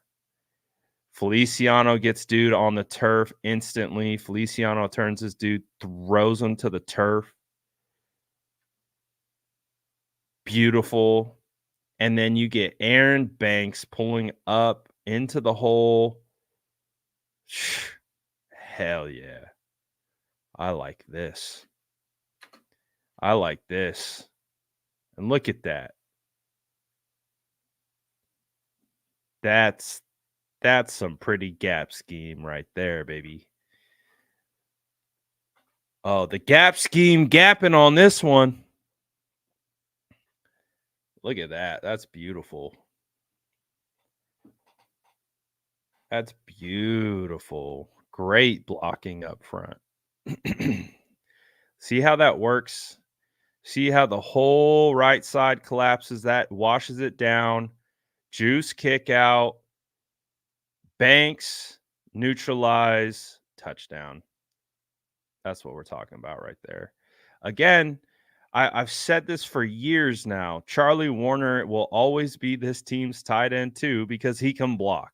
Feliciano gets dude on the turf instantly. Feliciano turns his dude, throws him to the turf. Beautiful. And then you get Aaron Banks pulling up into the hole. Hell yeah. I like this. I like this. And look at that. That's some pretty gap scheme right there, baby. Oh, the gap scheme gapping on this one. Look at that. That's beautiful. That's beautiful. Great blocking up front. See how that works? See how the whole right side collapses, that washes it down. Juice kick out. Banks neutralize, touchdown. That's what we're talking about right there. Again, I've said this for years now. Charlie Warner will always be this team's tight end too because he can block.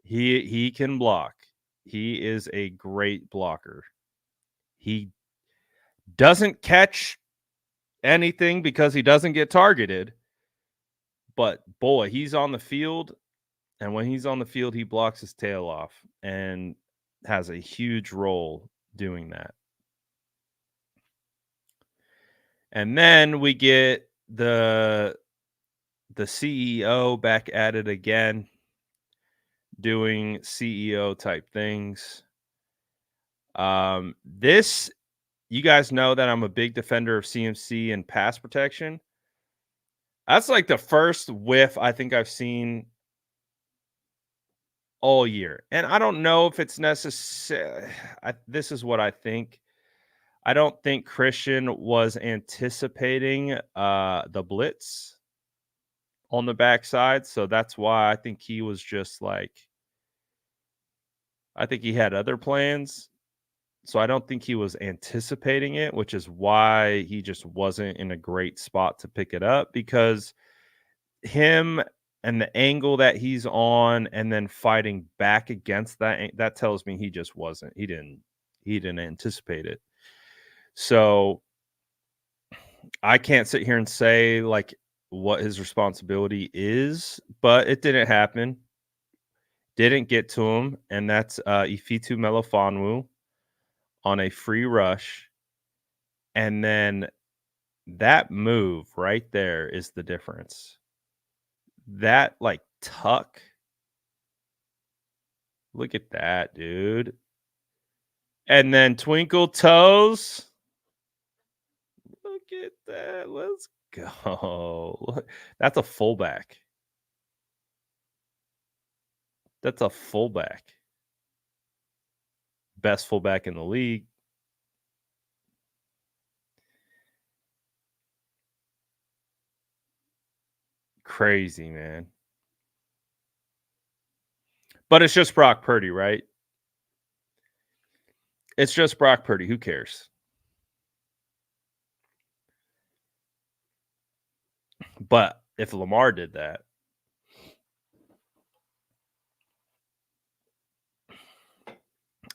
He can block. He is a great blocker. He doesn't catch anything because he doesn't get targeted. But boy, he's on the field, and when he's on the field, he blocks his tail off and has a huge role doing that. And then we get the CEO back at it again, doing CEO type things. This, you guys know that I'm a big defender of CMC and pass protection. That's like the first whiff I think I've seen all year. And I don't know if it's necessary. This is what I think. I don't think Christian was anticipating the blitz on the backside. So that's why I think he was just like, I think he had other plans. So I don't think he was anticipating it, which is why he just wasn't in a great spot to pick it up, because him and the angle that he's on and then fighting back against that tells me he just wasn't, he didn't anticipate it. So I can't sit here and say like what his responsibility is, but it didn't happen. Didn't get to him, and that's Ifitu Melifonwu on a free rush. And then that move right there is the difference. That like tuck. Look at that, dude. And then twinkle toes. Look at that. Let's go. Look, that's a fullback. That's a fullback. Best fullback in the league. Crazy, man. But it's just Brock Purdy, right? It's just Brock Purdy. Who cares? But if Lamar did that,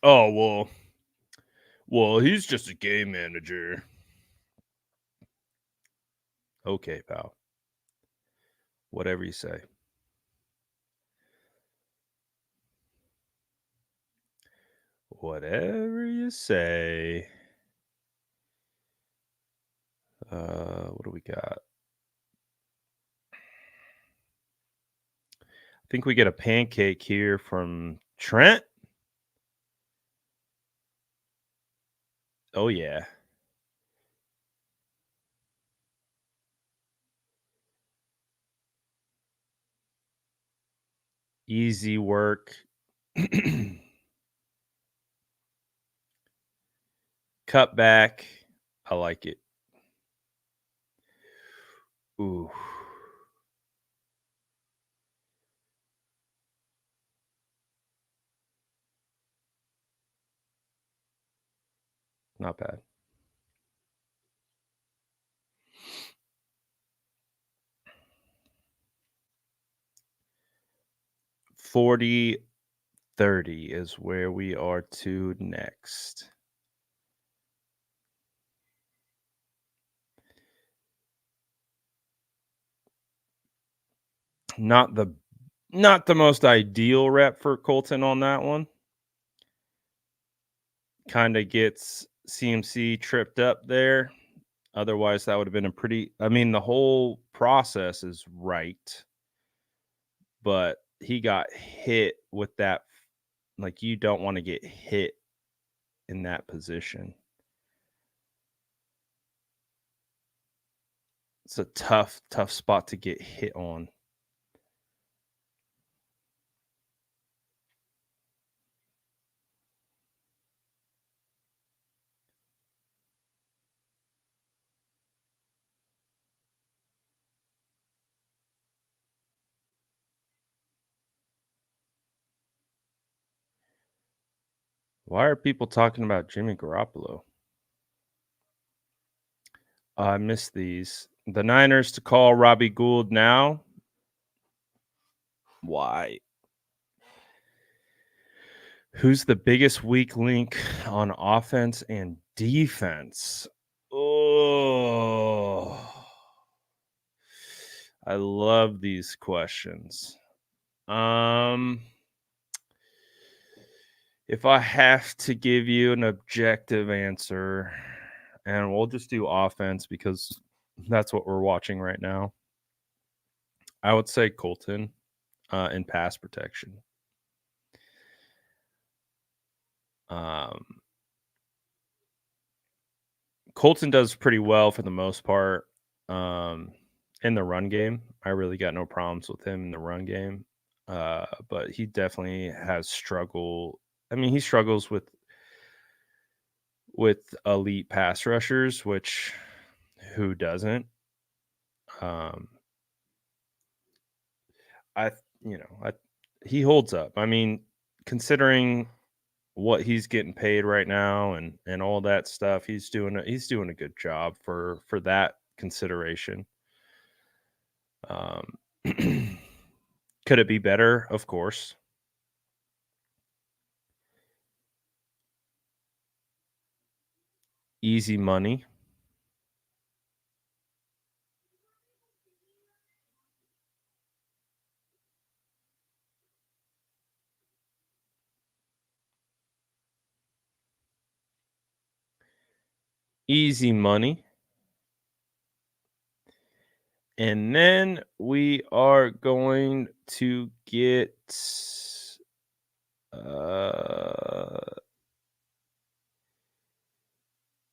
oh well, he's just a game manager. Okay, pal. Whatever you say. Whatever you say. What do we got? I think we get a pancake here from Trent. Oh yeah. Easy work. Cut back. I like it. Ooh. Not bad. $40-30 is where we are to next. Not the Not the most ideal rep for Colton on that one. Kind of gets CMC tripped up there. Otherwise, that would have been a pretty. I mean, the whole process is right, but he got hit with that. Like, you don't want to get hit in that position. It's a tough spot to get hit on. Why are people talking about Jimmy Garoppolo? I missed these. The Niners to call Robbie Gould now. Why? Who's the biggest weak link on offense and defense? Oh, I love these questions. If I have to give you an objective answer, and we'll just do offense because that's what we're watching right now, I would say Colton in pass protection. Colton does pretty well for the most part in the run game. I really got no problems with him in the run game, but he definitely has struggle. I mean, he struggles with elite pass rushers, which who doesn't? I he holds up. I mean, considering what he's getting paid right now and all that stuff, he's doing a good job for that consideration. Could it be better? Of course. Easy money. Easy money. And then we are going to get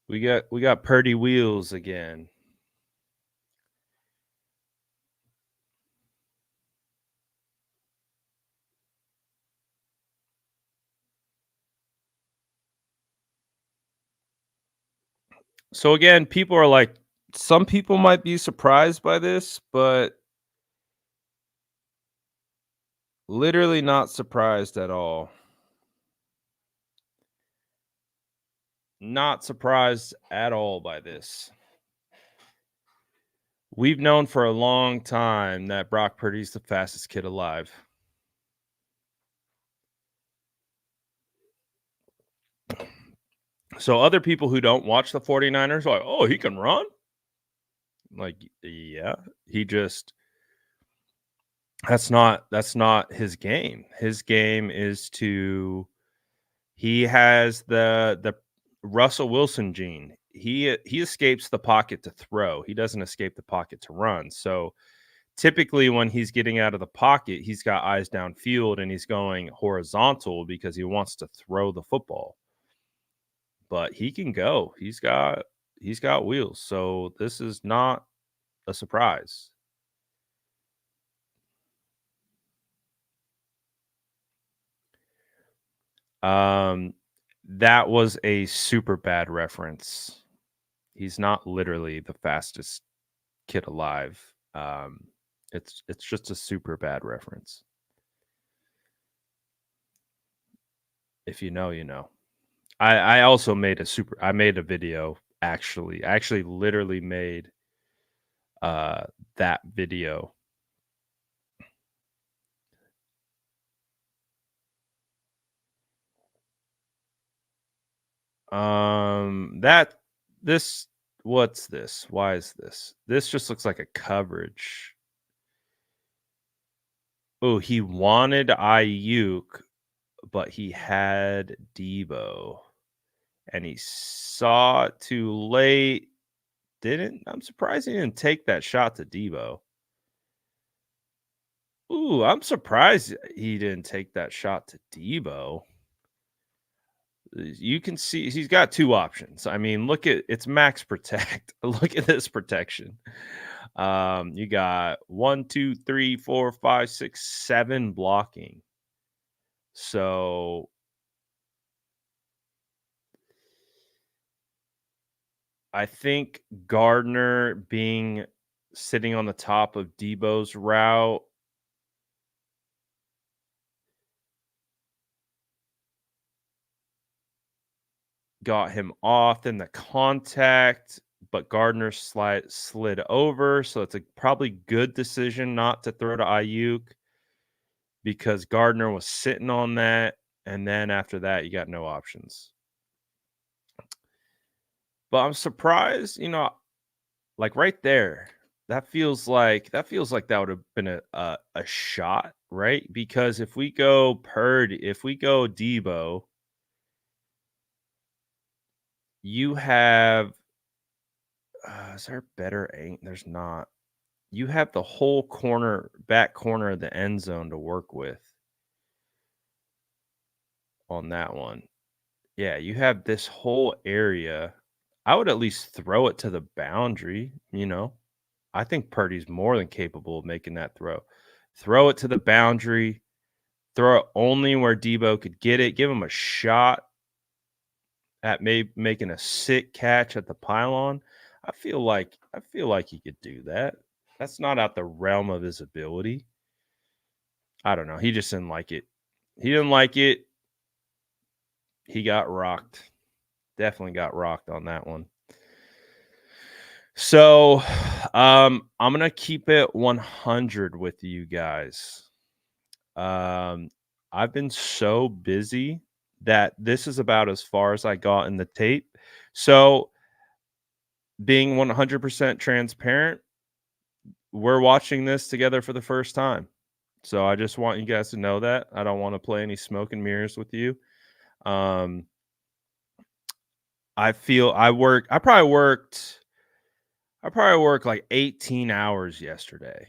we got Purdy wheels again. So again, people are like, some people might be surprised by this, but literally not surprised at all. Not surprised at all by this. We've known for a long time that Brock Purdy's the fastest kid alive. So other people who don't watch the 49ers are like, oh, he can run? Like, yeah, he just that's not his game. His game is he has the Russell Wilson gene. He escapes the pocket to throw. He doesn't escape the pocket to run. So typically when he's getting out of the pocket, he's got eyes downfield and he's going horizontal because he wants to throw the football. But he can go. He's got wheels. So this is not a surprise. That was a super bad reference. He's not literally the fastest kid alive. It's just a super bad reference. If you know, you know. I also made I made a video actually. I actually literally made that video. What's this? Why is this? This just looks like a coverage. Oh, he wanted Ayuk, but he had Debo, and he saw it too late. Didn't I'm surprised he didn't take that shot to Debo. Ooh, I'm surprised he didn't take that shot to Debo. You can see he's got 2 options. I mean, look at it's max protect. Look at this protection. You got 1, 2, 3, 4, 5, 6, 7 blocking. So I think Gardner being sitting on the top of Debo's route got him off in the contact, but Gardner slid over. So it's a probably good decision not to throw to Ayuk because Gardner was sitting on that. And then after that, you got no options. But I'm surprised, like right there, that would have been a shot, right? Because if we go Purdy, if we go Debo, you have is there better ain't there's not. You have the whole back corner of the end zone to work with on that one. Yeah, you have this whole area. I would at least throw it to the boundary. I think Purdy's more than capable of making that throw. Throw it to the boundary, throw it only where Debo could get it, give him a shot at making a sick catch at the pylon. I feel like he could do that. That's not out the realm of his ability. I don't know. He just didn't like it. He didn't like it. He got rocked. Definitely got rocked on that one. So, I'm gonna keep it 100 with you guys. Um, I've been so busy that this is about as far as I got in the tape. So, being 100% transparent, we're watching this together for the first time. So, I just want you guys to know that. I don't want to play any smoke and mirrors with you. Um, I feel I probably worked like 18 hours yesterday.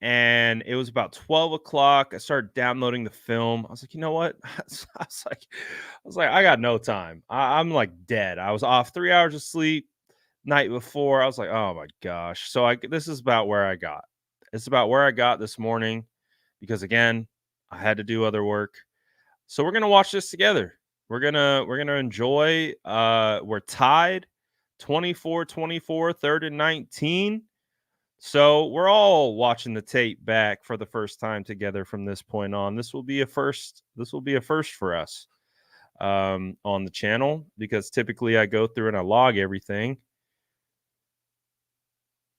And it was about 12 o'clock. I started downloading the film. I was like, you know what? I got no time. I'm like dead. I was off 3 hours of sleep night before. I was like, oh my gosh. So this is about where I got. It's about where I got this morning because again, I had to do other work. So we're gonna watch this together. We're gonna enjoy. We're tied 24-24, third and 19. So we're all watching the tape back for the first time together from this point on. This will be a first. This will be a first for us on the channel because typically I go through and I log everything.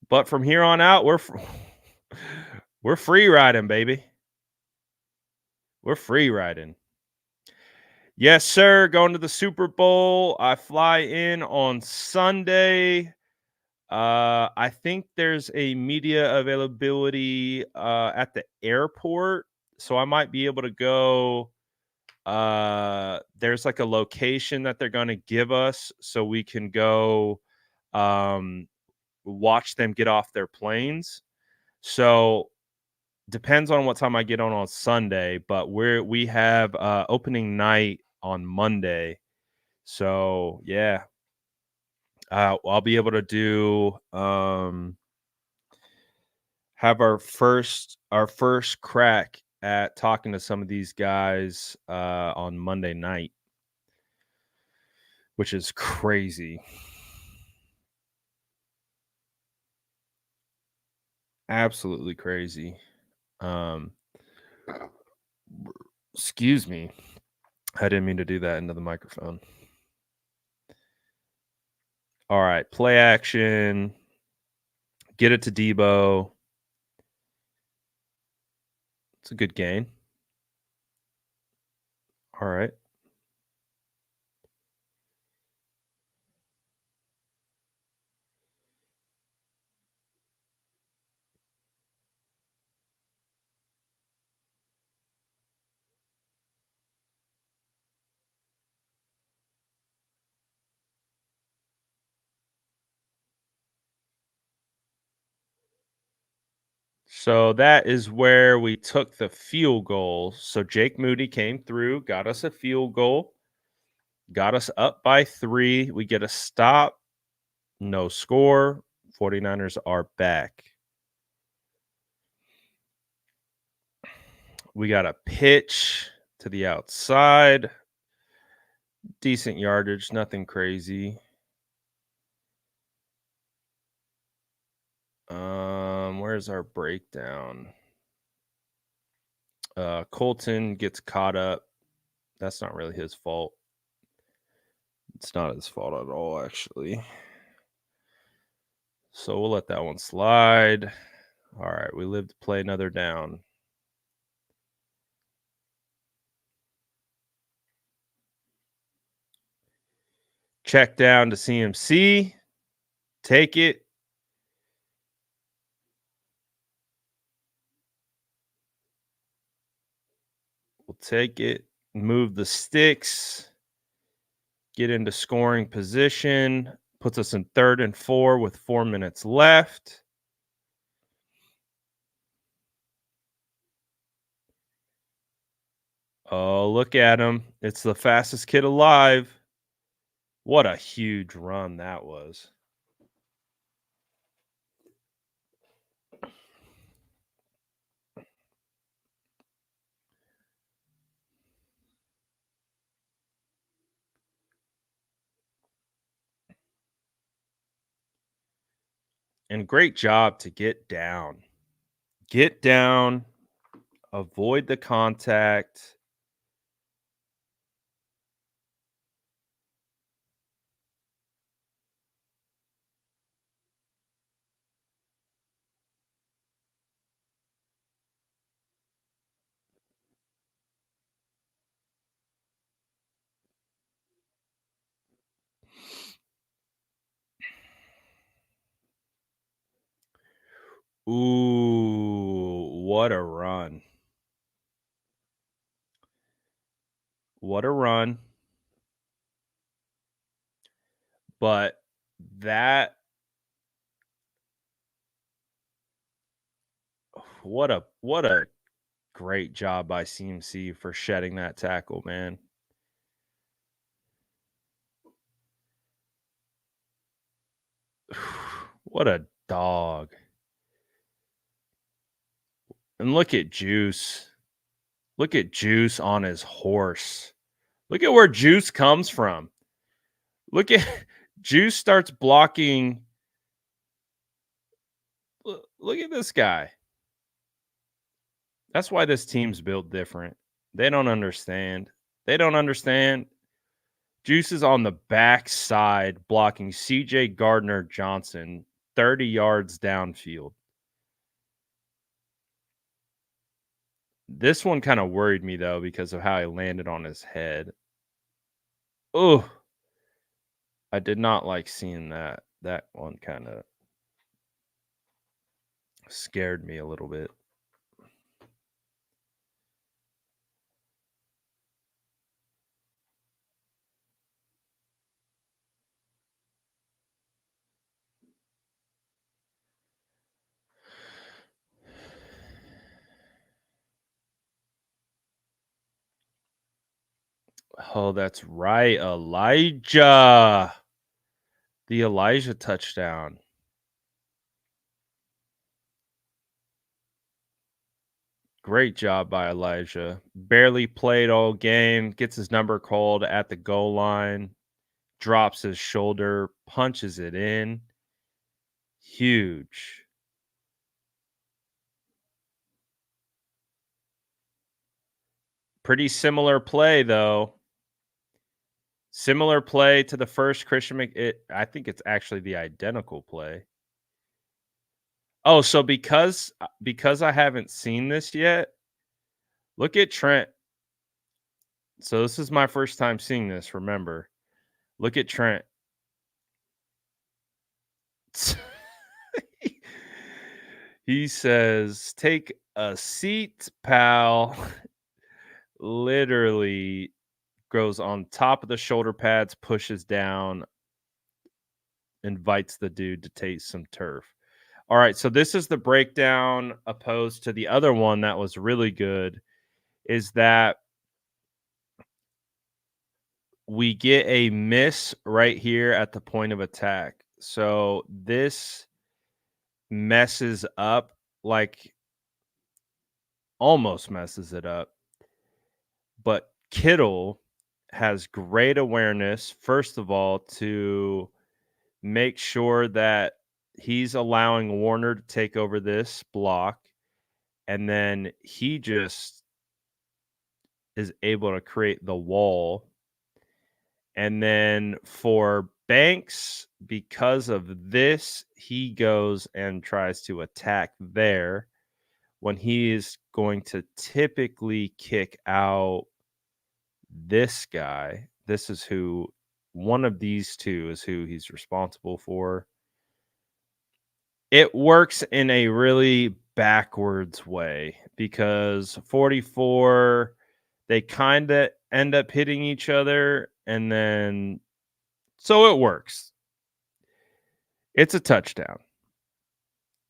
But from here on out, we're free riding, baby. We're free riding. Yes, sir. Going to the Super Bowl. I fly in on Sunday. I think there's a media availability at the airport, so I might be able to go. There's like a location that they're going to give us, so we can go um, watch them get off their planes. So depends on what time I get on Sunday, but we have opening night on Monday. So yeah, I'll be able to do have our first crack at talking to some of these guys on Monday night, which is crazy. Absolutely crazy. Um excuse me. I didn't mean to do that into the microphone. All right, play action. Get it to Debo. It's a good gain. All right. So that is where we took the field goal. So Jake Moody came through, got us a field goal, got us up by 3. We get a stop, no score. 49ers are back. We got a pitch to the outside. Decent yardage, nothing crazy. Where's our breakdown? Colton gets caught up. That's not really his fault. It's not his fault at all, actually. So we'll let that one slide. All right, we live to play another down. Check down to CMC. Take it. We'll take it. Move the sticks. Get into scoring position. Puts us in 3rd and 4 with 4 minutes left. Oh, look at him. It's the fastest kid alive. What a huge run that was. And great job to get down. Get down. Avoid the contact. Ooh, what a run. What a run. But that what a great job by CMC for shedding that tackle, man. What a dog. And look at Juice. Look at Juice on his horse. Look at where Juice comes from. Look at Juice starts blocking. Look at this guy. That's why this team's built different. They don't understand. They don't understand. Juice is on the back side blocking CJ Gardner Johnson 30 yards downfield. This one kind of worried me, though, because of how he landed on his head. Oh, I did not like seeing that. That one kind of scared me a little bit. Oh, that's right. Elijah. The Elijah touchdown. Great job by Elijah. Barely played all game, gets his number called at the goal line, drops his shoulder, punches it in. Huge. Pretty similar play, though. Similar play to the first Christian I think it's actually the identical play. Oh, so because I haven't seen this yet, look at Trent. So this is my first time seeing this, remember. Look at Trent. He says, "Take a seat, pal." Literally goes on top of the shoulder pads, pushes down, invites the dude to taste some turf. All right, so this is the breakdown opposed to the other one that was really good, is that we get a miss right here at the point of attack. So this messes up, like almost messes it up. But Kittle has great awareness, first of all, to make sure that he's allowing Warner to take over this block. And then he just is able to create the wall. And then for Banks, because of this, he goes and tries to attack there when he is going to typically kick out this guy. This is who one of these two is who he's responsible for. It works in a really backwards way because 44, they kind of end up hitting each other, and then so it works. It's a touchdown.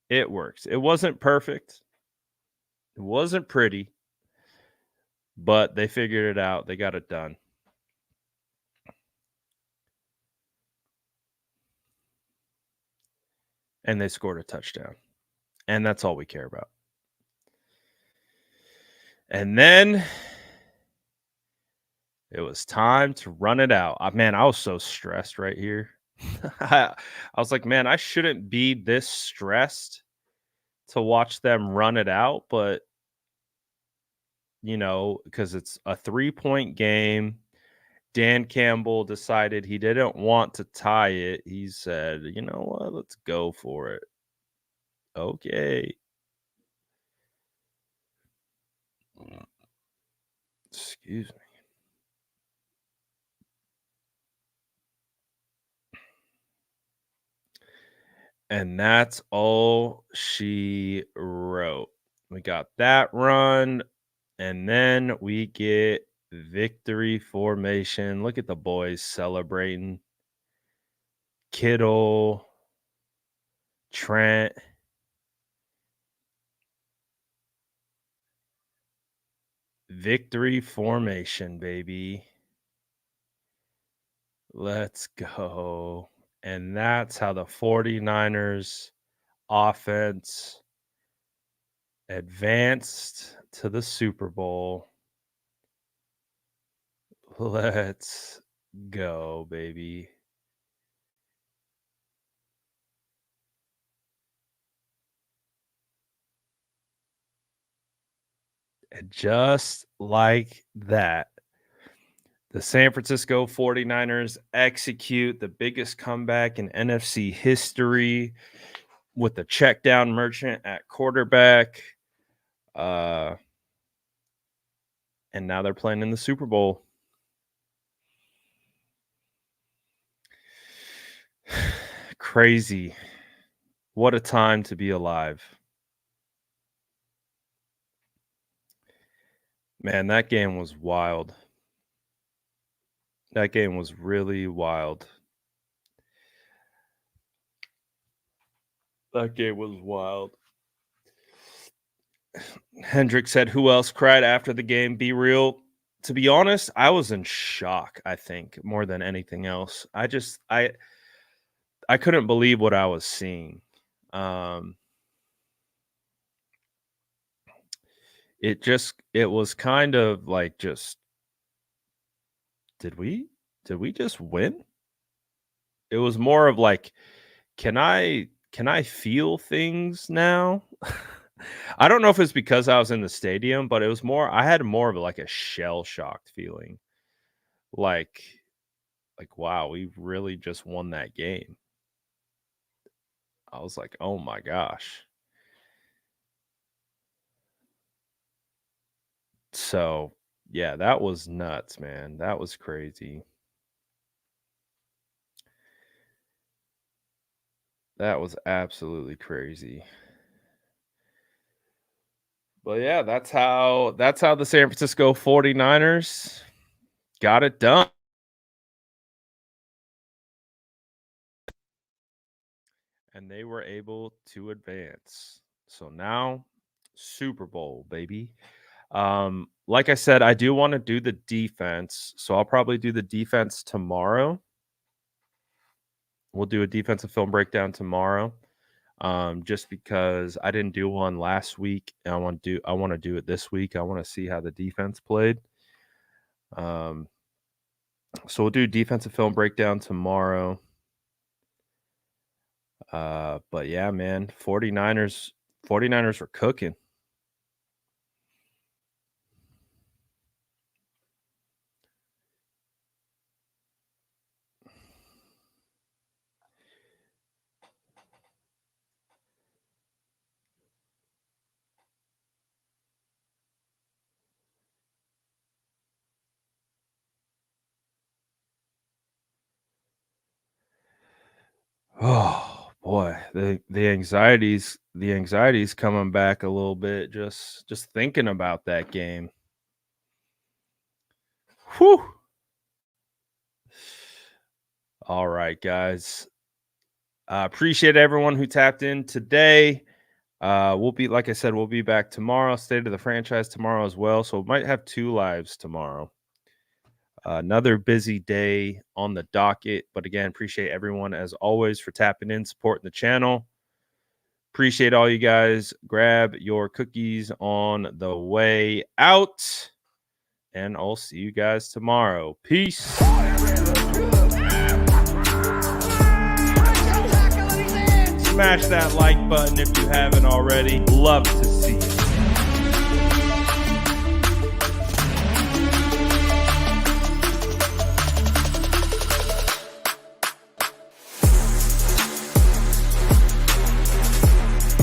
It works. It wasn't perfect. It wasn't pretty, but they figured it out. They got it done. And they scored a touchdown. And that's all we care about. And then it was time to run it out. Man, I was so stressed right here. I was like, man, I shouldn't be this stressed to watch them run it out, but because it's a 3-point game. Dan Campbell decided he didn't want to tie it. He said, you know what, let's go for it. Okay. Excuse me. And that's all she wrote. We got that run, and then we get victory formation. Look at the boys celebrating. Kittle, Trent. Victory formation, baby. Let's go. And that's how the 49ers offense advanced to the Super Bowl. Let's go, baby. And just like that, the San Francisco 49ers execute the biggest comeback in NFC history with the check down merchant at quarterback. And now they're playing in the Super Bowl. Crazy. What a time to be alive. Man, that game was wild. That game was really wild. That game was wild. Hendrick said, who else cried after the game? Be real. To be honest, I was in shock, I think, more than anything else. I couldn't believe what I was seeing. It was kind of like just, did we just win? It was more of like, can I feel things now? I don't know if it's because I was in the stadium, but I had more of like a shell shocked feeling. Like wow, we really just won that game. I was like, oh my gosh. So yeah, that was nuts, man. That was crazy. That was absolutely crazy. But yeah, that's how the San Francisco 49ers got it done. and they were able to advance. So now, Super Bowl, baby. Like I said, I do want to do the defense, so I'll probably do the defense tomorrow. We'll do a defensive film breakdown tomorrow. Just because I didn't do one last week, and I want to do it this week. I want to see how the defense played. So we'll do defensive film breakdown tomorrow. But yeah, man, 49ers were cooking. Oh boy, the anxiety's coming back a little bit just thinking about that game. Whew. All right, guys. Appreciate everyone who tapped in today. We'll be, like I said, we'll be back tomorrow. State of the franchise tomorrow as well. So we might have 2 lives tomorrow. Another busy day on the docket. But again, appreciate everyone as always for tapping in, supporting the channel. Appreciate all you guys. Grab your cookies on the way out. And I'll see you guys tomorrow. Peace. Smash that like button if you haven't already. Love to see it.